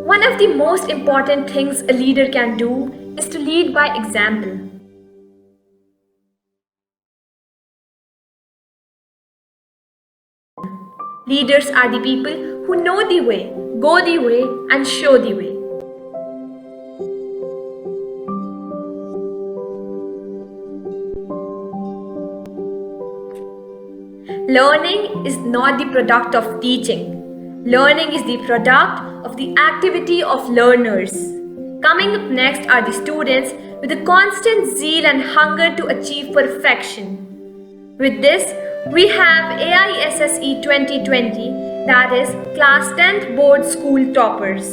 One of the most important things a leader can do is to lead by example. Leaders are the people who know the way, go the way, and show the way. Learning is not the product of teaching. Learning is the product of the activity of learners. Coming up next are the students with a constant zeal and hunger to achieve perfection. With this, we have AISSE 2020, that is Class 10th Board School Toppers.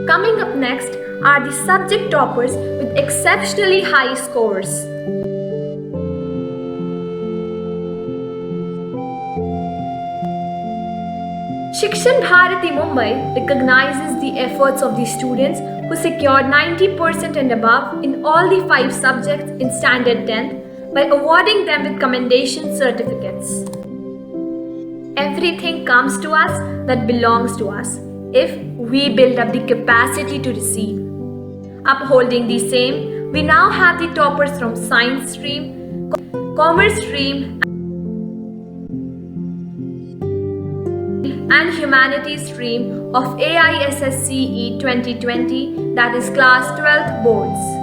Coming up next are the subject toppers with exceptionally high scores. Shikshan Bharati Mumbai recognizes the efforts of the students who secured 90% and above in all the 5 subjects in Standard 10th by awarding them with commendation certificates. Everything comes to us that belongs to us if we build up the capacity to receive. Upholding the same, we now have the toppers from Science stream, Commerce stream, and Humanities stream of AISSCE 2020, that is Class 12th Boards.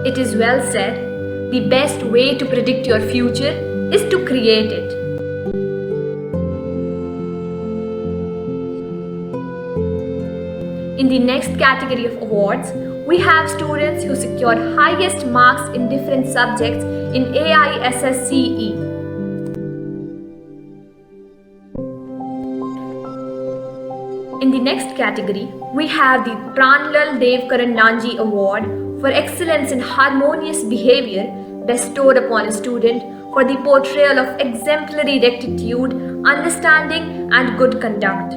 It is well said, the best way to predict your future is to create it. In the next category of awards, we have students who secured highest marks in different subjects in AISSCE. In the next category, we have the Pranlal Devkaran Nanji Award for excellence in harmonious behavior bestowed upon a student for the portrayal of exemplary rectitude, understanding, and good conduct.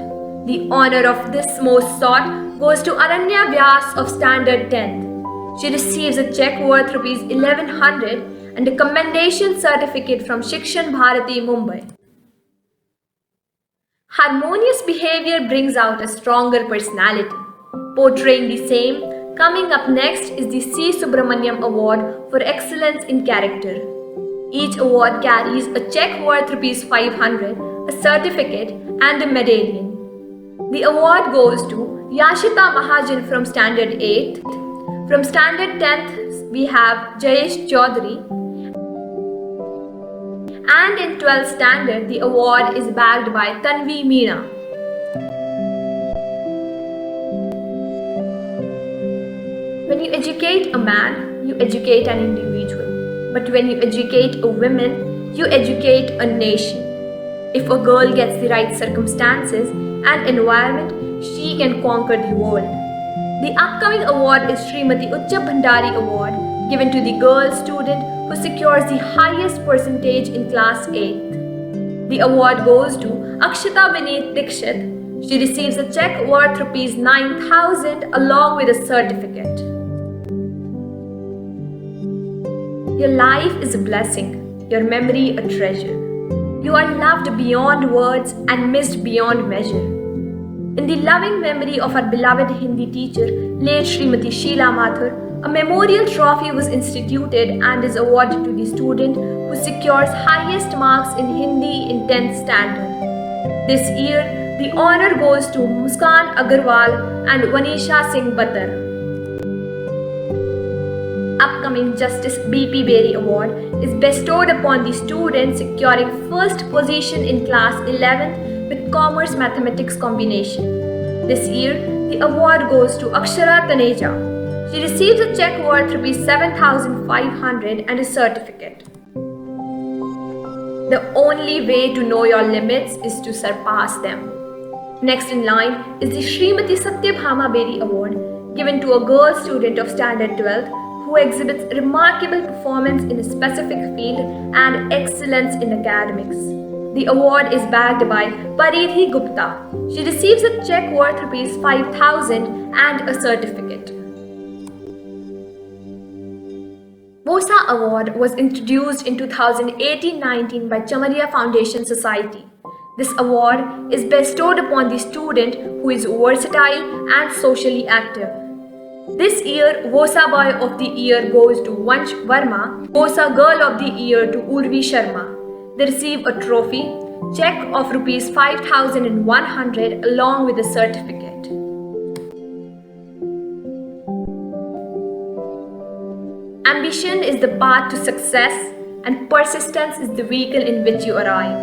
The honor of this most sought goes to Ananya Vyas of Standard 10th. She receives a check worth Rs 1100 and a commendation certificate from Shikshan Bharati Mumbai. Harmonious behavior brings out a stronger personality. Portraying the same, coming up next is the C. Subramaniam Award for Excellence in Character. Each award carries a check worth Rs 500, a certificate, and a medallion. The award goes to Yashita Mahajan from Standard 8th. From Standard 10th, we have Jayesh Chaudhary. And in 12th Standard, the award is backed by Tanvi Meena. When you educate a man, you educate an individual. But when you educate a woman, you educate a nation. If a girl gets the right circumstances and environment, she can conquer the world. The upcoming award is Srimati Uchcha Bhandari Award, given to the girl student who secures the highest percentage in Class 8th. The award goes to Akshita Vineet Dikshit. She receives a check worth Rs 9,000 along with a certificate. Your life is a blessing, your memory a treasure. You are loved beyond words and missed beyond measure. In the loving memory of our beloved Hindi teacher, late Srimati Sheila Mathur, a memorial trophy was instituted and is awarded to the student who secures highest marks in Hindi in 10th standard. This year, the honor goes to Muskan Agarwal and Vanisha Singh Batar. Upcoming Justice B.P. Berry Award is bestowed upon the student securing first position in class 11th with Commerce Mathematics combination. This year, the award goes to Akshara Taneja. She receives a check worth ₹7,500 and a certificate. The only way to know your limits is to surpass them. Next in line is the Srimati Satyabhama Berry Award given to a girl student of Standard 12 who exhibits remarkable performance in a specific field and excellence in academics. The award is backed by Paridhi Gupta. She receives a check worth ₹5,000 and a certificate. MOSA Award was introduced in 2018-19 by Chamaria Foundation Society. This award is bestowed upon the student who is versatile and socially active. This year, VOSA Boy of the Year goes to Vansh Verma, VOSA Girl of the Year to Urvi Sharma. They receive a trophy, check of ₹5,100 along with a certificate. Ambition is the path to success and persistence is the vehicle in which you arrive.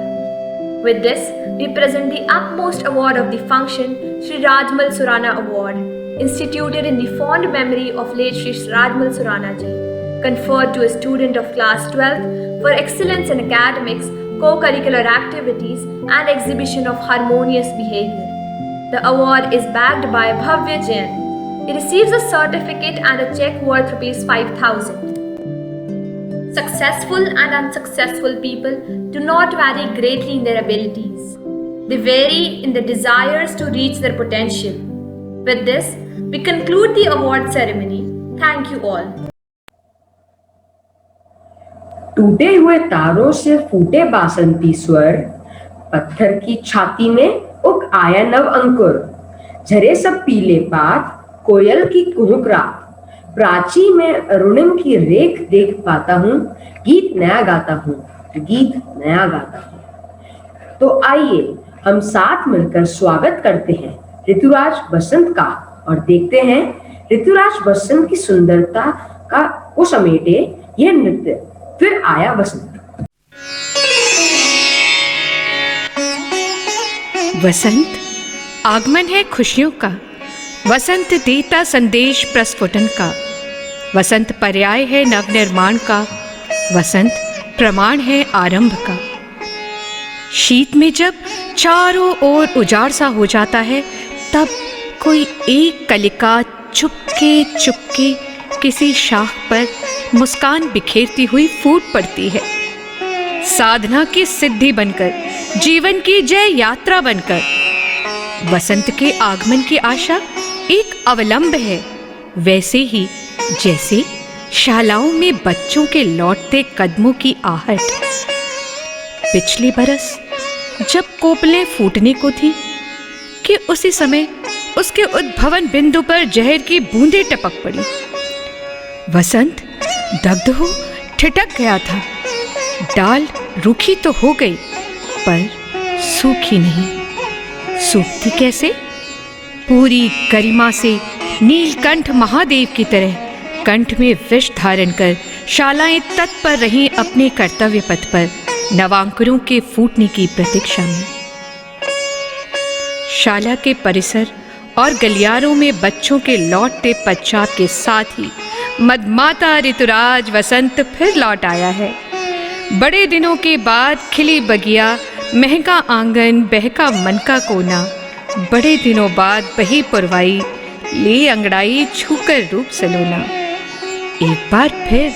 With this, we present the upmost award of the function, Shri Rajmal Surana Award, instituted in the fond memory of late Shri Rajmal Surana Ji, conferred to a student of class 12 for excellence in academics, co-curricular activities and exhibition of harmonious behavior. The award is backed by Bhavya Jain. He receives a certificate and a check worth ₹5,000. Successful and unsuccessful people do not vary greatly in their abilities. They vary in their desires to reach their potential. With this, we conclude the award ceremony. Thank you all. टूटे हुए तारों से फूटे बासंती स्वर, पत्थर की छाती में उग आया नव अंकुर, झरे सब पीले पात, कोयल की कुहुक रात, प्राची में अरुणिम की रेख देख पाता हूँ, गीत नया गाता हूँ, गीत नया गाता हूँ। तो आइए हम साथ मिलकर स्वागत करते हैं ऋतुराज बसंत का और देखते हैं ऋतुराज बसंत की सुंदरता का को समेटे यह नृत्य। फिर आया बसंत। वसंत आगमन है खुशियों का, वसंत देता संदेश प्रस्फुटन का, वसंत पर्याय है नवनिर्माण का, वसंत प्रमाण है आरंभ का। शीत में जब चारों ओर उजाड़ सा हो जाता है, तब कोई एक कलिका चुपके चुपके किसी शाख पर मुस्कान बिखेरती हुई फूट पड़ती है। साधना की सिद्धि बनकर, जीवन की जय यात्रा बनकर, वसंत के आगमन की आशा एक अवलंब है, वैसे ही जैसे शालाओं में बच्चों के लौटते कदमों की आहट। पिछले बरस जब कोपलें फूटने को थी कि उसी समय उसके उद्भवन बिंदु पर जहर की बूंदें टपक पड़ी। वसंत दग्ध हो ठिठक गया था। डाल रूखी तो हो गई, पर सूखी नहीं। सूखती कैसे? पूरी गरिमा से नीलकंठ महादेव की तरह कंठ में विष धारण कर शालाएं तत्पर रहीं अपने कर्तव्य पथ पर नवांकुरों के फूटने की प्रतीक्षा में। शाला के परिसर और गलियारों में बच्चों के लौटते पश्चात के साथ ही मदमाता ऋतुराज वसंत फिर लौट आया है। बड़े दिनों के बाद खिली बगिया, महका आंगन, बहका मन का कोना, बड़े दिनों बाद बही पुरवाई, ले अंगड़ाई छूकर रूप सलोना। एक बार फिर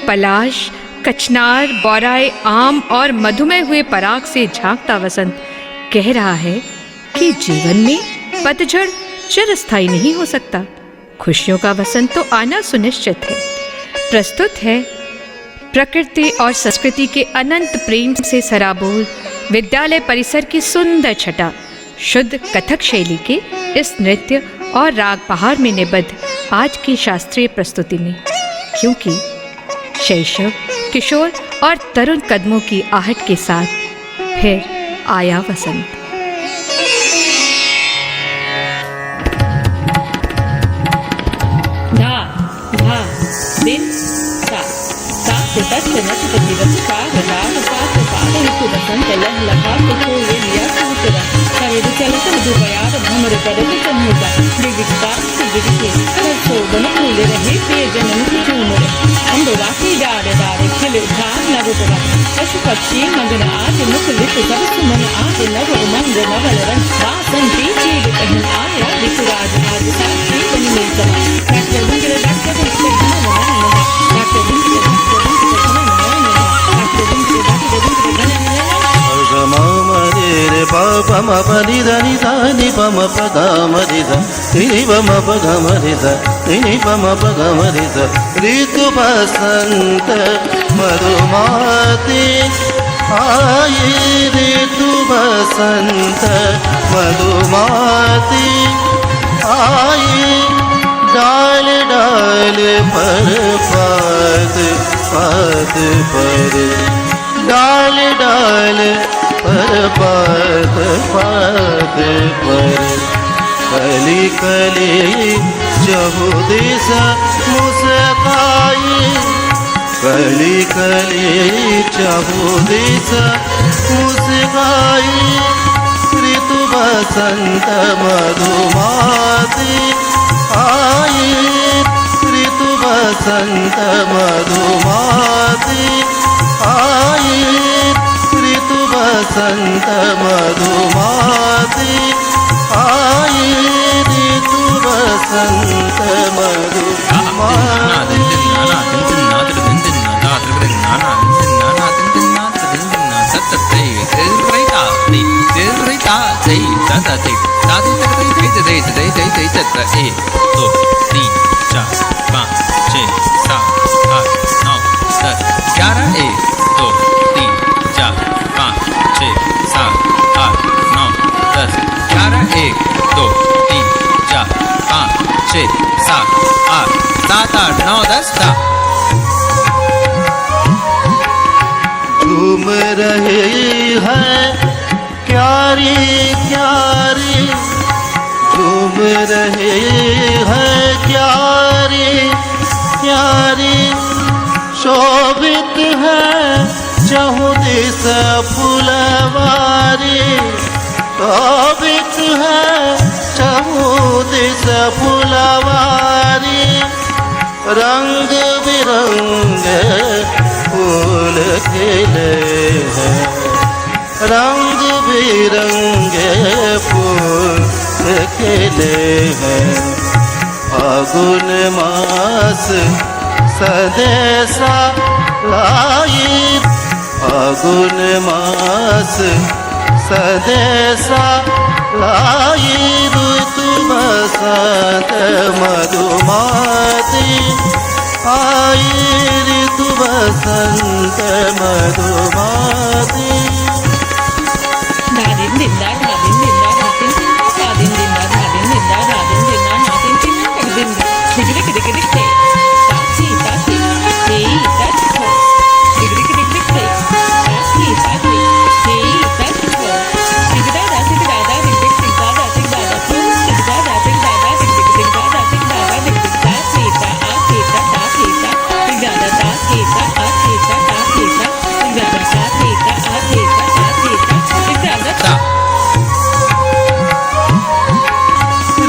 पलाश, कचनार, बौराए, आम और मधुमेह हुए पराग से झांकता वसंत कह रहा है कि जीवन में पतझड़ चिरस्थायी नहीं हो सकता। खुशियों का वसंत तो आना सुनिश्चित है। प्रस्तुत है प्रकृति और संस्कृति के अनंत प्रेम से सराबोर विद्यालय परिसर की सुंदर छटा शुद्ध कथक शैली के इस नृत्य और राग बहार में निबद्ध आज की शास्त्रीय प्रस्तुति में, क्योंकि शैशव, किशोर और तरुण कदमों की आहट के साथ फिर आया वसंत। धा धा दिन सा सा से तस्त नच दिवस का गदा का पाद हितु बसंत लह लखा तो ये लिया सूत्र सवेद चलत दुबयार भ्रमर करत समुदा दिगता दिगते कर शोभन फूले रहे पे जनन की झूमर अंबरा की डारे डारे खिले उठा नव पवा पशु पक्षी मगन आज मुख लिप सब सुमन आज नव उमंग नवल रंग बासंती चीर पहन आया दिखराज आज साक्षी बन मिलता डॉक्टर बिंगरे डॉक्टर पम परि धनि धनि पम पद मरि ध रि पम पद मरि ध रि पम पद मरि ध ऋतु बसंत मधुमाती आए ऋतु बसंत मधुमाती आए डाल डाल पर पात पात पर डाल डाल पर पात पात पर कली कली जहु दिशा मुस्काई कली कली जहु दिशा मुस्काई ऋतु बसंत मधुमाती आई ऋतु बसंत मधुमाती आई ऋतु बसंत मधुमाती आई ऋतु बसंत मधुमाती झूम रहे हैं क्यारी क्यारी झूम रहे हैं क्यारी क्यारी शोभित है चहु दिस फुलवारी शोभित है चहु दिस फुलवारी रंग बिरंगे फूल खिले हैं रंग बिरंगे फूल खिले हैं फागुन मास सदेसा लाई फागुन मास सदेसा लाई ऋतु बसंत मधुमाती आई ऋतु बसंत मधुमाती धादिन दिंदा धादिन दिंदा धादिन धादिन दिंदा धादिन दिंदा धादिन दिंदा धादिन दिंदा कर दिंदा दिगरे के दिगरे ताची ताची हे ताची हो दिगरे के दिगरे ताची ताची हे ताची हो दिगरा दासी दादा दिगरे दादा दादा दिगरा दासी दादा दिगरे दादा दादा दिगरे ताची ता आची ता ताची ता दिगरा ताची ता आची ता ताची ता दिगरा ताची ता आची ता ताची ता दिगरा ता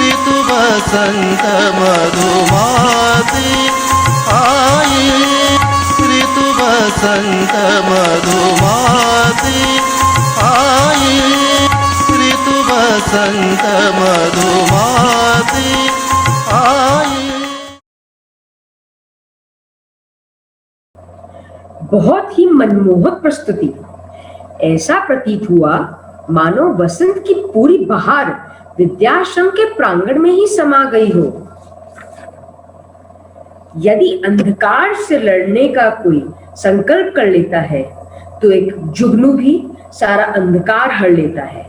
ऋतु बसंत मधुमाती आई ऋतु बसंत मधुमाती आई ऋतु बसंत मधुमाती आई। बहुत ही मनमोहक प्रस्तुति। ऐसा प्रतीत हुआ मानो वसंत की पूरी बहार विद्याश्रम के प्रांगण में ही समा गई हो। यदि अंधकार से लड़ने का कोई संकल्प कर लेता है तो एक जुगनू भी सारा अंधकार हर लेता है।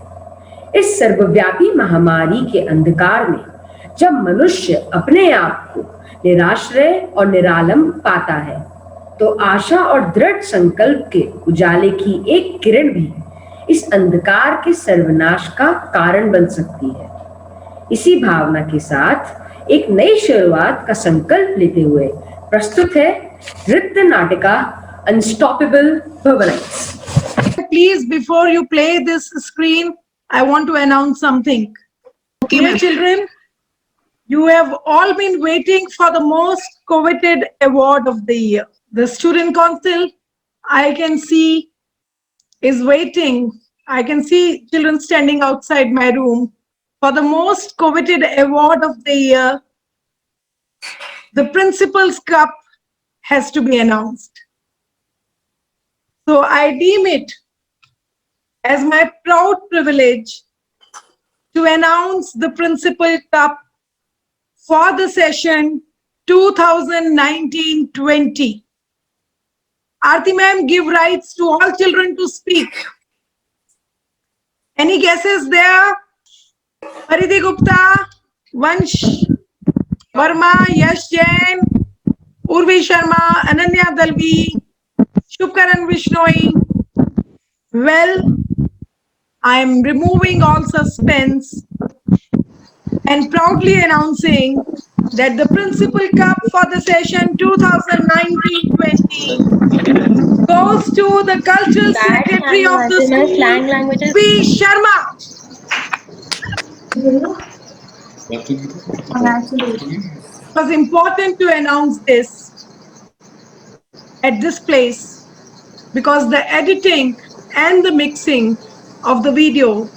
इस सर्वव्यापी महामारी के अंधकार में जब मनुष्य अपने आप को निराश्रय और निरालंब पाता है तो आशा और दृढ़ संकल्प के उजाले की एक किरण भी इस अंधकार के सर्वनाश का कारण बन सकती है। इसी भावना के साथ एक नई शुरुआत का संकल्प लेते हुए प्रस्तुत है नृत्य नाटिका unstoppable भवनाइट्स। Please, before you play this screen, I want to announce something. Dear children, you have all been waiting for the most coveted award of the year. The student council, I can see, is waiting. I can see children standing outside my room for the most coveted award of the year. The Principal's Cup has to be announced. So I deem it as my proud privilege to announce the Principal Cup for the session 2019-20. Aarti ma'am, give rights to all children to speak. Any guesses there? Pariti Gupta, Vansh Verma, Yash Jain, Urvi Sharma, Ananya Dalvi, Shubkaran Vishnoi. Well, I am removing all suspense and proudly announcing that the Principal Cup for the session 2019-20 goes to the Cultural Secretary of the school, V. Sharma. It was important to announce this at this place because the editing and the mixing of the video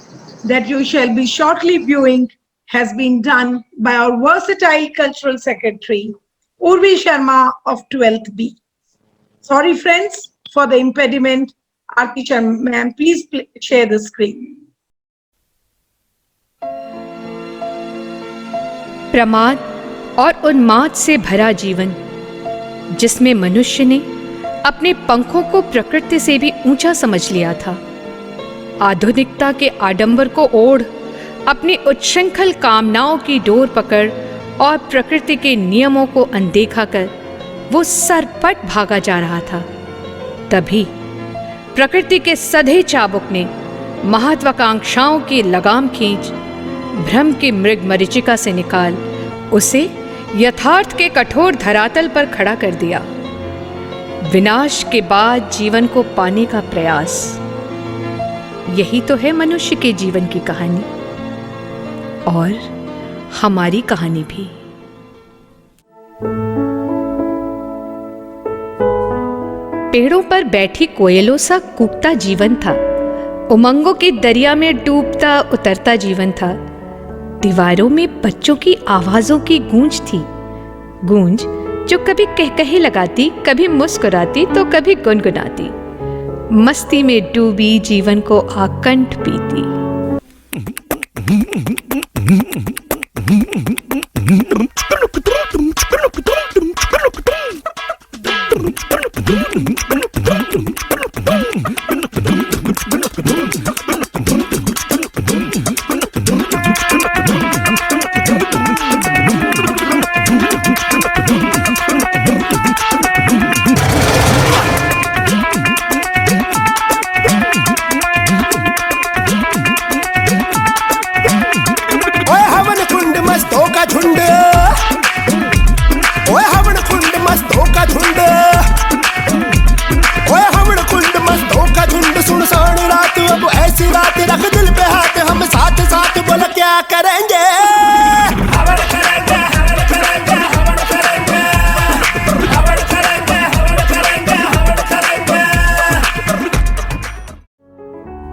that you shall be shortly viewing has been done by our versatile cultural secretary, Urvi Sharma of 12th B. Sorry friends for the impediment. Aarti Sharma ma'am, please share the screen. प्रमाद और उन्माद से भरा जीवन जिसमें मनुष्य ने अपने पंखों को प्रकृति से भी ऊंचा समझ लिया था। आधुनिकता के आडंबर को ओढ़ अपनी उच्छृंखल कामनाओं की डोर पकड़ और प्रकृति के नियमों को अनदेखा कर वो सरपट भागा जा रहा था। तभी प्रकृति के सधे चाबुक ने महत्वाकांक्षाओं की लगाम खींच भ्रम की मृग मरीचिका से निकाल उसे यथार्थ के कठोर धरातल पर खड़ा कर दिया। विनाश के बाद जीवन को पाने का प्रयास, यही तो है मनुष्य के जीवन की कहानी और हमारी कहानी भी। पेड़ों पर बैठी कोयलों सा कूकता जीवन था, उमंगों के दरिया में डूबता उतरता जीवन था। दीवारों में बच्चों की आवाजों की गूंज थी, गूंज जो कभी कहकहे लगाती, कभी मुस्कुराती तो कभी गुनगुनाती, मस्ती में डूबी जीवन को आकंठ पीती।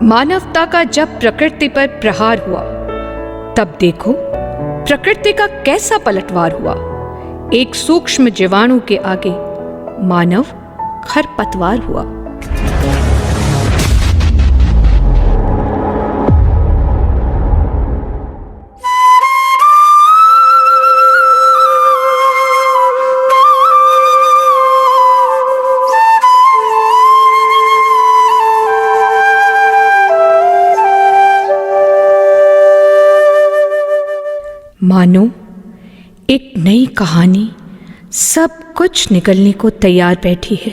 मानवता का जब प्रकृति पर प्रहार हुआ तब देखो प्रकृति का कैसा पलटवार हुआ। एक सूक्ष्म जीवाणु के आगे मानव खरपतवार हुआ। मानो एक नई कहानी सब कुछ निकलने को तैयार बैठी है।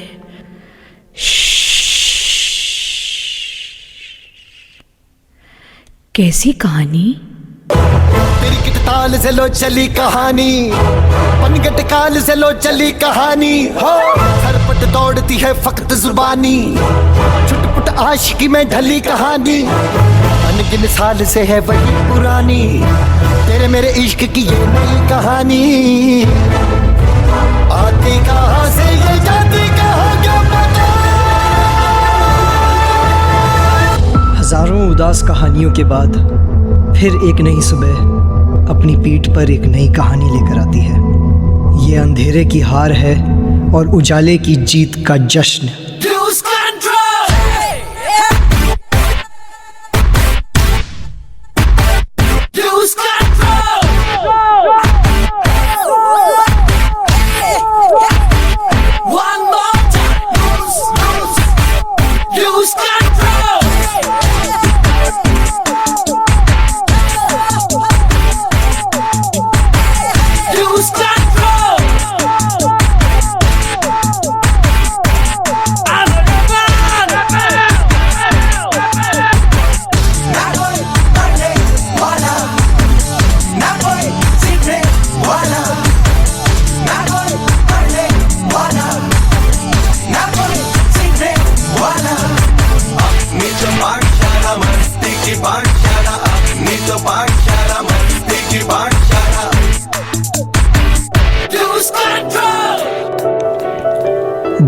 कैसी कहानी? तिरकिट ताल से लो चली कहानी, पनगट काल से लो चली कहानी हो। सरपट दौड़ती है फकत जुबानी, छुटपुट आशिकी में ढली कहानी। अनगिन साल से है वही पुरानी, तेरे मेरे इश्क की ये नई कहानी। आती कहाँ से ये जाती कहाँ क्या पता। हजारों उदास कहानियों के बाद फिर एक नई सुबह अपनी पीठ पर एक नई कहानी लेकर आती है। ये अंधेरे की हार है और उजाले की जीत का जश्न।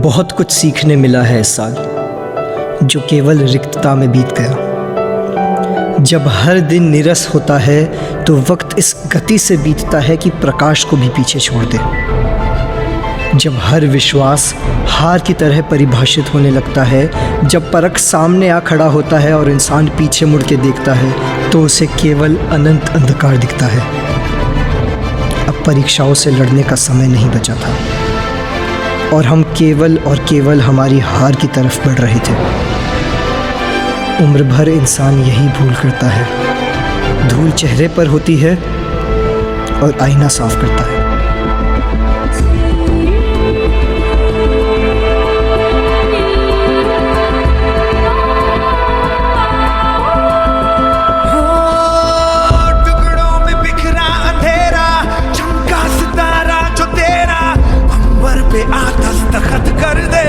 बहुत कुछ सीखने मिला है इस साल, जो केवल रिक्तता में बीत गया। जब हर दिन नीरस होता है तो वक्त इस गति से बीतता है कि प्रकाश को भी पीछे छोड़ दे। जब हर विश्वास हार की तरह परिभाषित होने लगता है, जब परख सामने आ खड़ा होता है और इंसान पीछे मुड़ के देखता है तो उसे केवल अनंत अंधकार दिखता है। अब परीक्षाओं से लड़ने का समय नहीं बचा था और हम केवल और केवल हमारी हार की तरफ बढ़ रहे थे। उम्र भर इंसान यही भूल करता है। धूल चेहरे पर होती है और आईना साफ करता है। टुकड़ों में बिखरा अंधेरा, चमका सितारा जो तेरा, अंबर पे आता दस्तखत कर दे।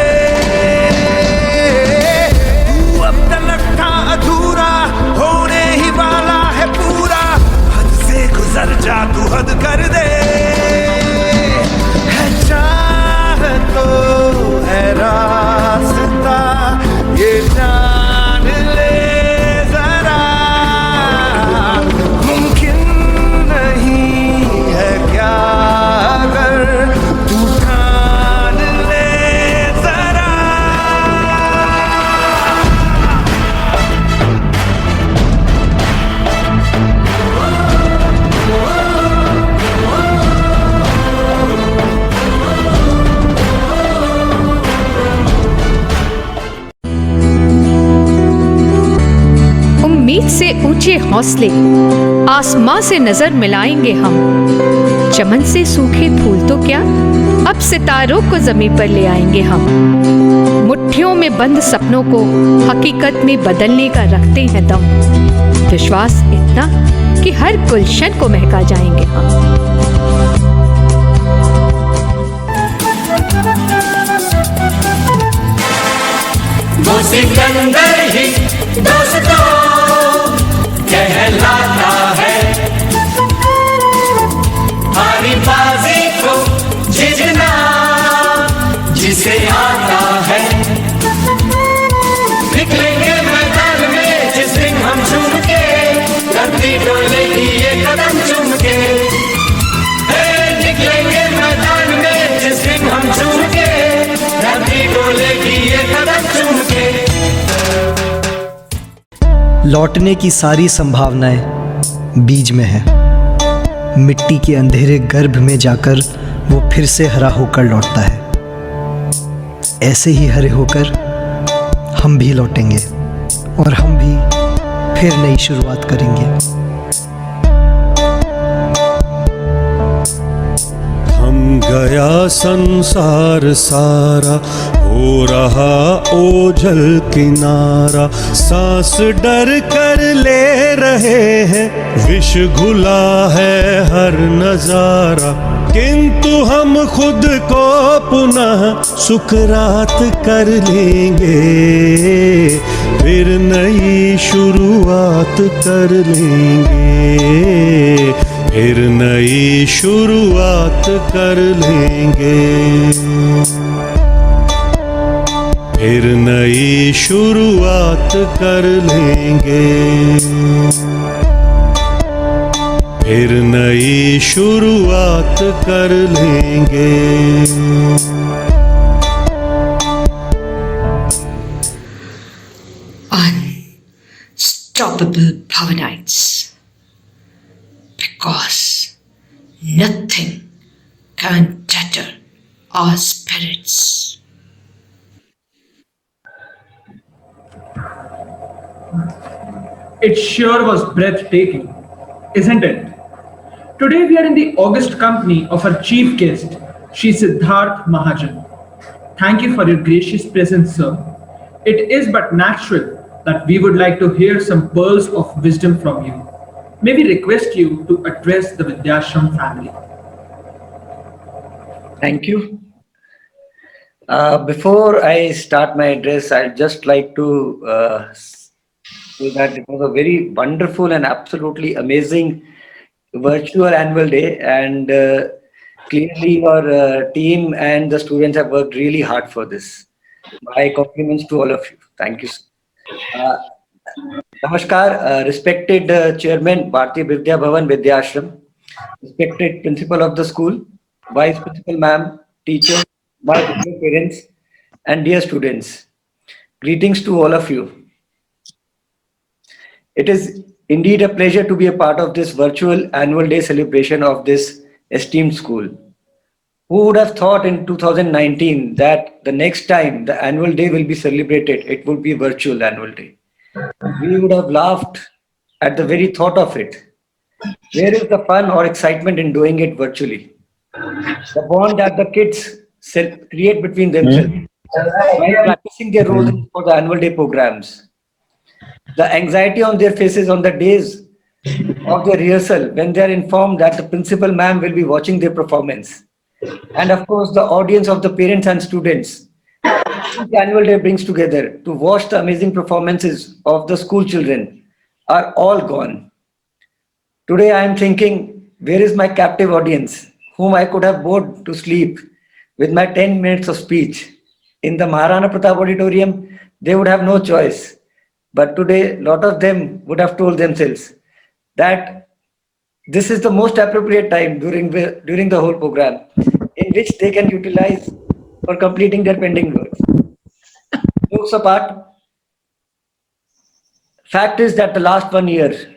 तू अब तलक था अधूरा, होने ही वाला है पूरा। हद से गुजर जा तू हद कर दे। है चाह तो है रास्ता, ये जान ले जरा। मुमकिन नहीं है क्या अगर तू ठान ले जरा। उम्मीद से ऊंचे हौसले, आसमां से नजर मिलाएंगे हम। चमन से सूखे फूल तो क्या, अब सितारों को जमीन पर ले आएंगे हम। मुट्ठियों में बंद सपनों को हकीकत में बदलने का रखते हैं दम। विश्वास इतना कि हर गुलशन को महका जाएंगे हम। वो सिकंदर ही दोस्तों कहलाता है, हरी बाजी को जीतना जिसे आता है। निकलेंगे मैदान में जिस दिन हम झूम के, धरती डोलेगी ये कदम चूम के। निकलेंगे मैदान में जिस दिन हम झूम के, धरती डोलेगी ये कदम चूम के। लौटने की सारी संभावनाएं बीज में है। मिट्टी के अंधेरे गर्भ में जाकर वो फिर से हरा होकर लौटता है। ऐसे ही हरे होकर हम भी लौटेंगे और हम भी फिर नई शुरुआत करेंगे। गया संसार सारा, हो रहा ओझल किनारा। सांस डर कर ले रहे हैं, विष घुला है हर नजारा। किंतु हम खुद को पुनः सुकरात कर लेंगे, फिर नई शुरुआत कर लेंगे, फिर नई शुरुआत कर लेंगे, फिर नई शुरुआत कर लेंगे, फिर नई शुरुआत कर लेंगे। Unstoppable Power Nights, because nothing can tatter our spirits. It sure was breathtaking, isn't it? Today we are in the august company of our chief guest, Shri Siddharth Mahajan. Thank you for your gracious presence, sir. It is but natural that we would like to hear some pearls of wisdom from you. May we request you to address the Vidyashram family. Thank you. Before I start my address, I'd just like to say that it was a very wonderful and absolutely amazing virtual annual day, and clearly your team and the students have worked really hard for this. My compliments to all of you. Thank you. Namaskar, respected Chairman, Bharatiya Vidya Bhavan Vidyashram, respected Principal of the school, Vice Principal Ma'am, teachers, my dear parents, and dear students. Greetings to all of you. It is indeed a pleasure to be a part of this virtual annual day celebration of this esteemed school. Who would have thought in 2019 that the next time the annual day will be celebrated, it would be virtual annual day? We would have laughed at the very thought of it. Where is the fun or excitement in doing it virtually? The bond that the kids create between themselves while practicing their roles for the annual day programs. The anxiety on their faces on the days of their rehearsal when they are informed that the principal ma'am will be watching their performance. And of course, the audience of the parents and students the annual day brings together to watch the amazing performances of the school children are all gone. Today I am thinking, where is my captive audience, whom I could have bored to sleep with my 10 minutes of speech? In the Maharana Pratap Auditorium, they would have no choice. But today, a lot of them would have told themselves that this is the most appropriate time during the whole program in which they can utilize for completing their pending work. Jokes apart, fact is that the last 1 year,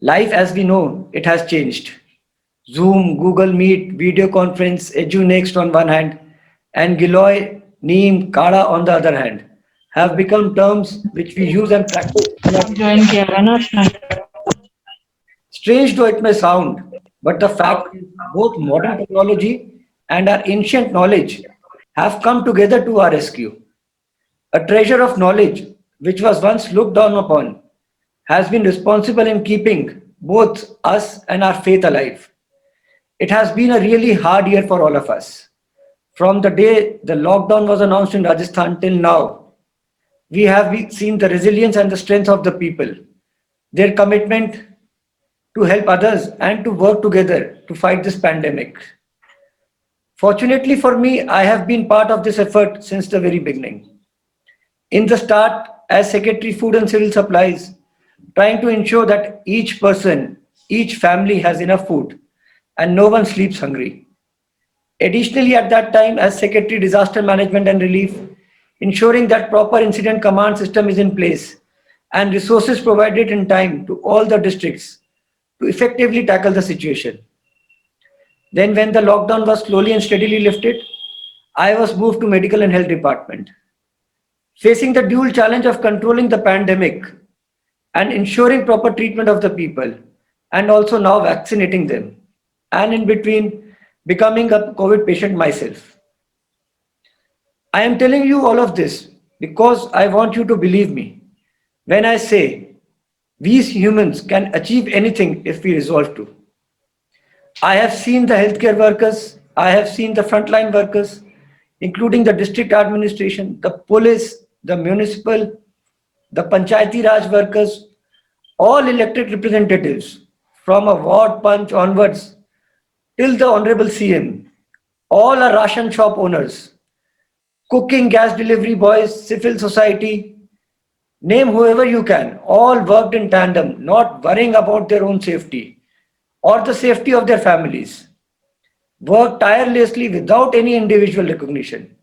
life as we know it has changed. Zoom, Google Meet, video conference, EduNext on one hand, and Giloy, Neem, Kada on the other hand, have become terms which we use and practice. Strange though it may sound, but the fact is both modern technology and our ancient knowledge have come together to our rescue. A treasure of knowledge, which was once looked down upon, has been responsible in keeping both us and our faith alive. It has been a really hard year for all of us. From the day the lockdown was announced in Rajasthan till now, we have seen the resilience and the strength of the people, their commitment to help others and to work together to fight this pandemic. Fortunately for me, I have been part of this effort since the very beginning. In the start, as Secretary Food and Civil Supplies, trying to ensure that each person, each family has enough food and no one sleeps hungry. Additionally, at that time, as Secretary Disaster Management and Relief, ensuring that proper incident command system is in place and resources provided in time to all the districts to effectively tackle the situation. Then when the lockdown was slowly and steadily lifted, I was moved to Medical and Health Department. Facing the dual challenge of controlling the pandemic and ensuring proper treatment of the people, and also now vaccinating them. And in between, becoming a COVID patient myself. I am telling you all of this because I want you to believe me when I say we humans can achieve anything if we resolve to. I have seen the healthcare workers, I have seen the frontline workers, including the district administration, the police, the municipal, the Panchayati Raj workers, all elected representatives from a ward punch onwards till the Honorable CM, all are ration shop owners, cooking gas delivery boys, civil society, name whoever you can, all worked in tandem, not worrying about their own safety or the safety of their families. Worked tirelessly without any individual recognition,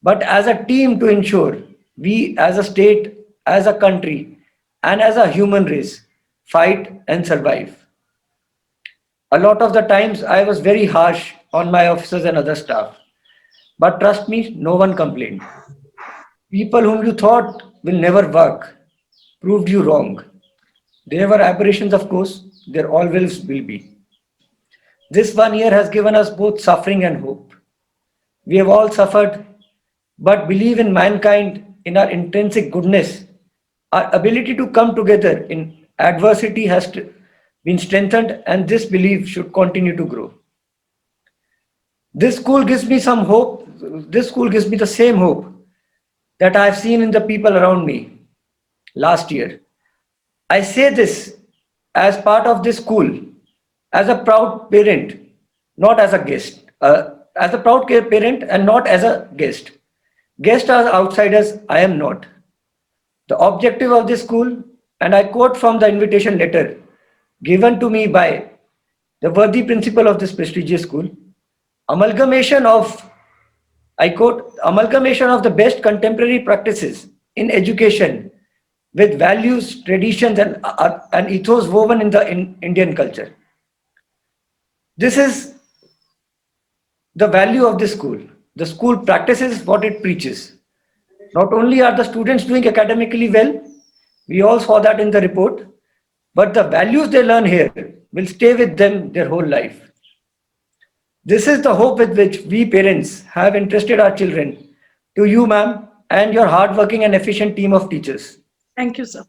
but as a team to ensure we as a state, as a country, and as a human race fight and survive. A lot of the times I was very harsh on my officers and other staff, but trust me, no one complained. People whom you thought will never work proved you wrong. There were aberrations, of course, there always will be. This 1 year has given us both suffering and hope. We have all suffered, but believe in mankind, in our intrinsic goodness. Our ability to come together in adversity has been strengthened, and this belief should continue to grow. This school gives me some hope. This school gives me the same hope that I have seen in the people around me last year. I say this as part of this school, as a proud parent, not as a guest. As a proud parent and not as a guest. Guests are outsiders, I am not. The objective of this school, and I quote from the invitation letter given to me by the worthy principal of this prestigious school, amalgamation of, I quote, amalgamation of the best contemporary practices in education with values, traditions, and ethos woven in the Indian culture. This is the value of this school. The school practices what it preaches. Not only are the students doing academically well, we all saw that in the report, but the values they learn here will stay with them their whole life. This is the hope with which we parents have entrusted our children to you, ma'am, and your hardworking and efficient team of teachers. Thank you, sir.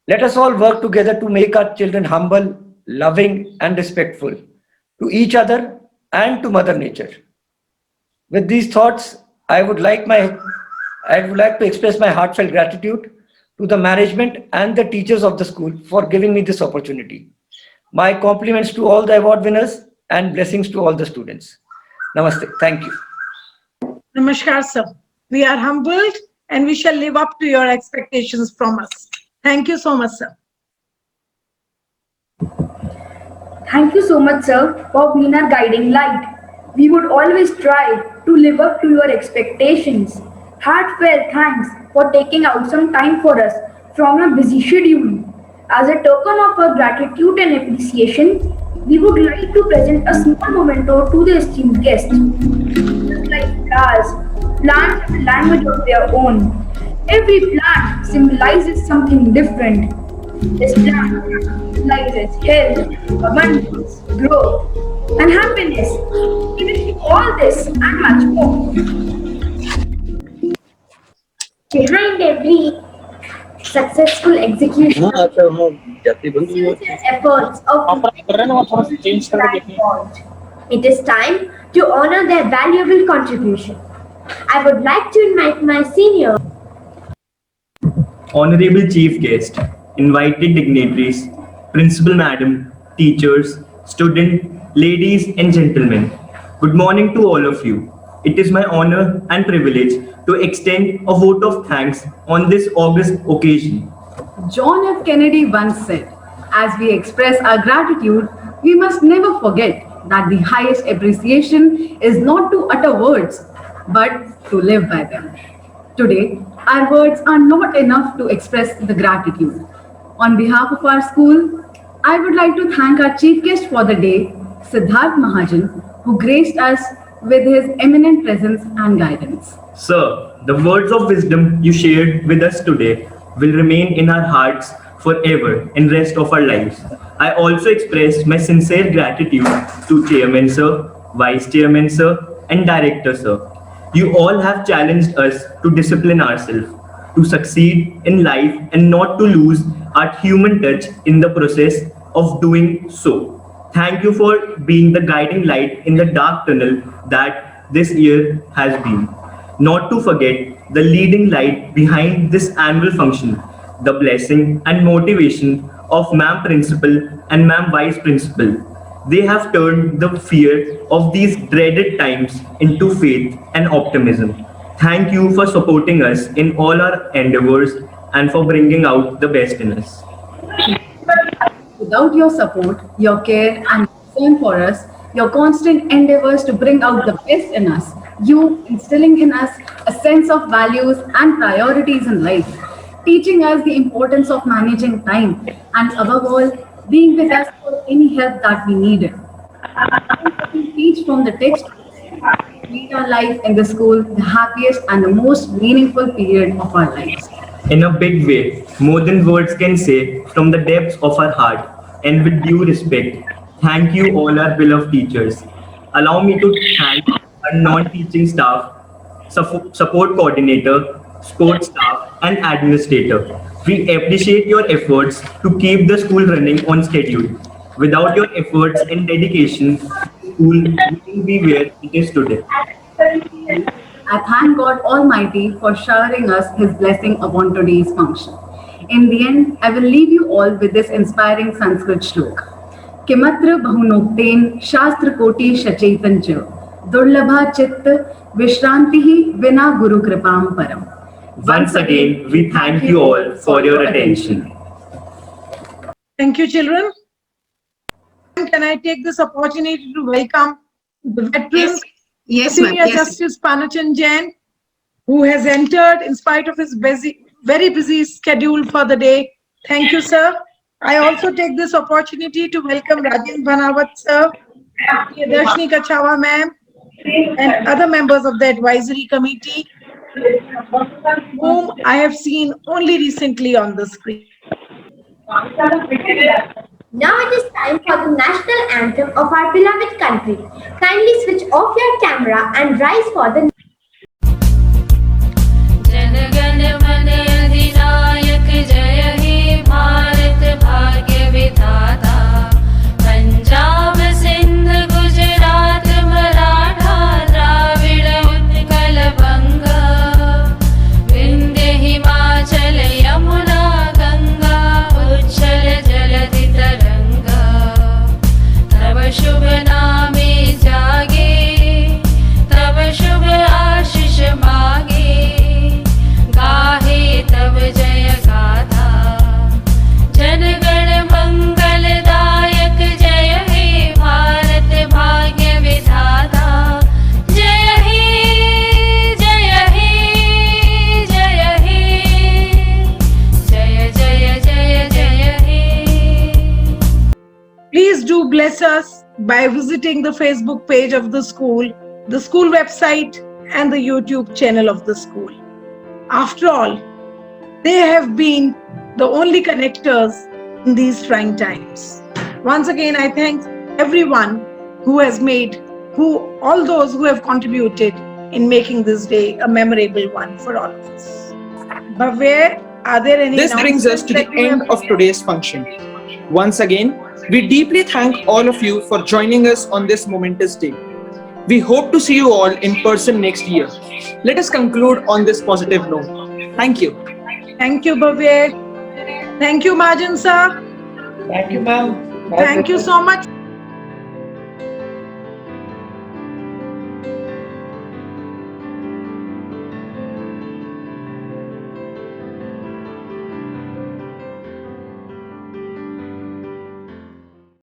Let us all work together to make our children humble, loving, and respectful to each other and to Mother Nature. With these thoughts, I would like to express my heartfelt gratitude to the management and the teachers of the school for giving me this opportunity. My compliments to all the award winners and blessings to all the students. Namaste. Thank you. Namaskar, sir. We are humbled and we shall live up to your expectations from us. Thank you so much, sir. Thank you so much, sir, for being our guiding light. We would always try to live up to your expectations. Heartfelt thanks for taking out some time for us from a busy schedule. As a token of our gratitude and appreciation, we would like to present a small memento to the esteemed guests. Just like flowers, plants have a language of their own. Every plant symbolizes something different. This plant symbolizes health, abundance, growth, and happiness. We wish you all this and much more. Behind every successful execution sincere efforts of it is time to honor their valuable contribution. I would like to invite my senior Honorable Chief Guest, invited dignitaries, Principal Madam, teachers, students, ladies and gentlemen. Good morning to all of you. It is my honor and privilege to extend a vote of thanks on this august occasion. John F. Kennedy once said, as we express our gratitude, we must never forget that the highest appreciation is not to utter words, but to live by them. Today, our words are not enough to express the gratitude. On behalf of our school, I would like to thank our chief guest for the day, Siddharth Mahajan, who graced us with his eminent presence and guidance. Sir, the words of wisdom you shared with us today will remain in our hearts forever and rest of our lives. I also express my sincere gratitude to Chairman Sir, Vice Chairman Sir, and Director Sir. You all have challenged us to discipline ourselves, to succeed in life and not to lose our human touch in the process of doing so. Thank you for being the guiding light in the dark tunnel that this year has been. Not to forget the leading light behind this annual function, the blessing and motivation of Ma'am Principal and Ma'am Vice Principal. They have turned the fear of these dreaded times into faith and optimism. Thank you for supporting us in all our endeavors and for bringing out the best in us. Without your support, your care and concern for us, your constant endeavors to bring out the best in us, you instilling in us a sense of values and priorities in life, teaching us the importance of managing time, and above all, being with us for any help that we needed. We teach from the text, made our life in the school the happiest and the most meaningful period of our lives. In a big way, more than words can say, from the depths of our heart, and with due respect, thank you all our beloved teachers. Allow me to thank our non-teaching staff, support coordinator, sports staff, and administrator. We appreciate your efforts to keep the school running on schedule. Without your efforts and dedication, the school wouldn't be where it is today. I thank God Almighty for showering us His blessing upon today's function. In the end, I will leave you all with this inspiring Sanskrit shloka. Kimatra bahunokten shastra koti shachetan cha durlabha chitta vishrantihi vina guru kripam param. Once again, we thank you all for your attention. Thank you, children. Can I take this opportunity to welcome the veteran Yes, ma'am. Senior Yes. Justice Panachan Jain, who has entered in spite of his very busy schedule for the day. Thank you, sir. I also take this opportunity to welcome Rajan Bhanawat, sir, Darshni Kachawa, ma'am, and other members of the advisory committee, whom I have seen only recently on the screen. Now it is time for the national anthem of our beloved country. Kindly switch off your camera and rise for the जनगण मन अधिनायक जय हे भारत भाग्य विधाता पंजाब सिंध गुजरात मराठा द्राविड़ उत्कल बंगा विंध्य हिमाचल यमुना गंगा उच्छल जलधि तरंगा तब शुभ नामे जागे तब शुभ आशीष मागे गाहे तब जय गाथा जनगण मंगलदायक जय हे भारत भाग्य विधाता जय हे जय हे जय हे जय जय जय जय हे. Please do bless us by visiting the Facebook page of the school website, and the YouTube channel of the school. After all, they have been the only connectors in these trying times. Once again, I thank everyone who has all those who have contributed in making this day a memorable one for all of us. Bhavya, are there any This brings us to the announcements that you end have of today's function. Once again, we deeply thank all of you for joining us on this momentous day. We hope to see you all in person next year. Let us conclude on this positive note. Thank you. Thank you, Bhavya. Thank you, Majan sir. Thank you, ma'am. Thank you so much.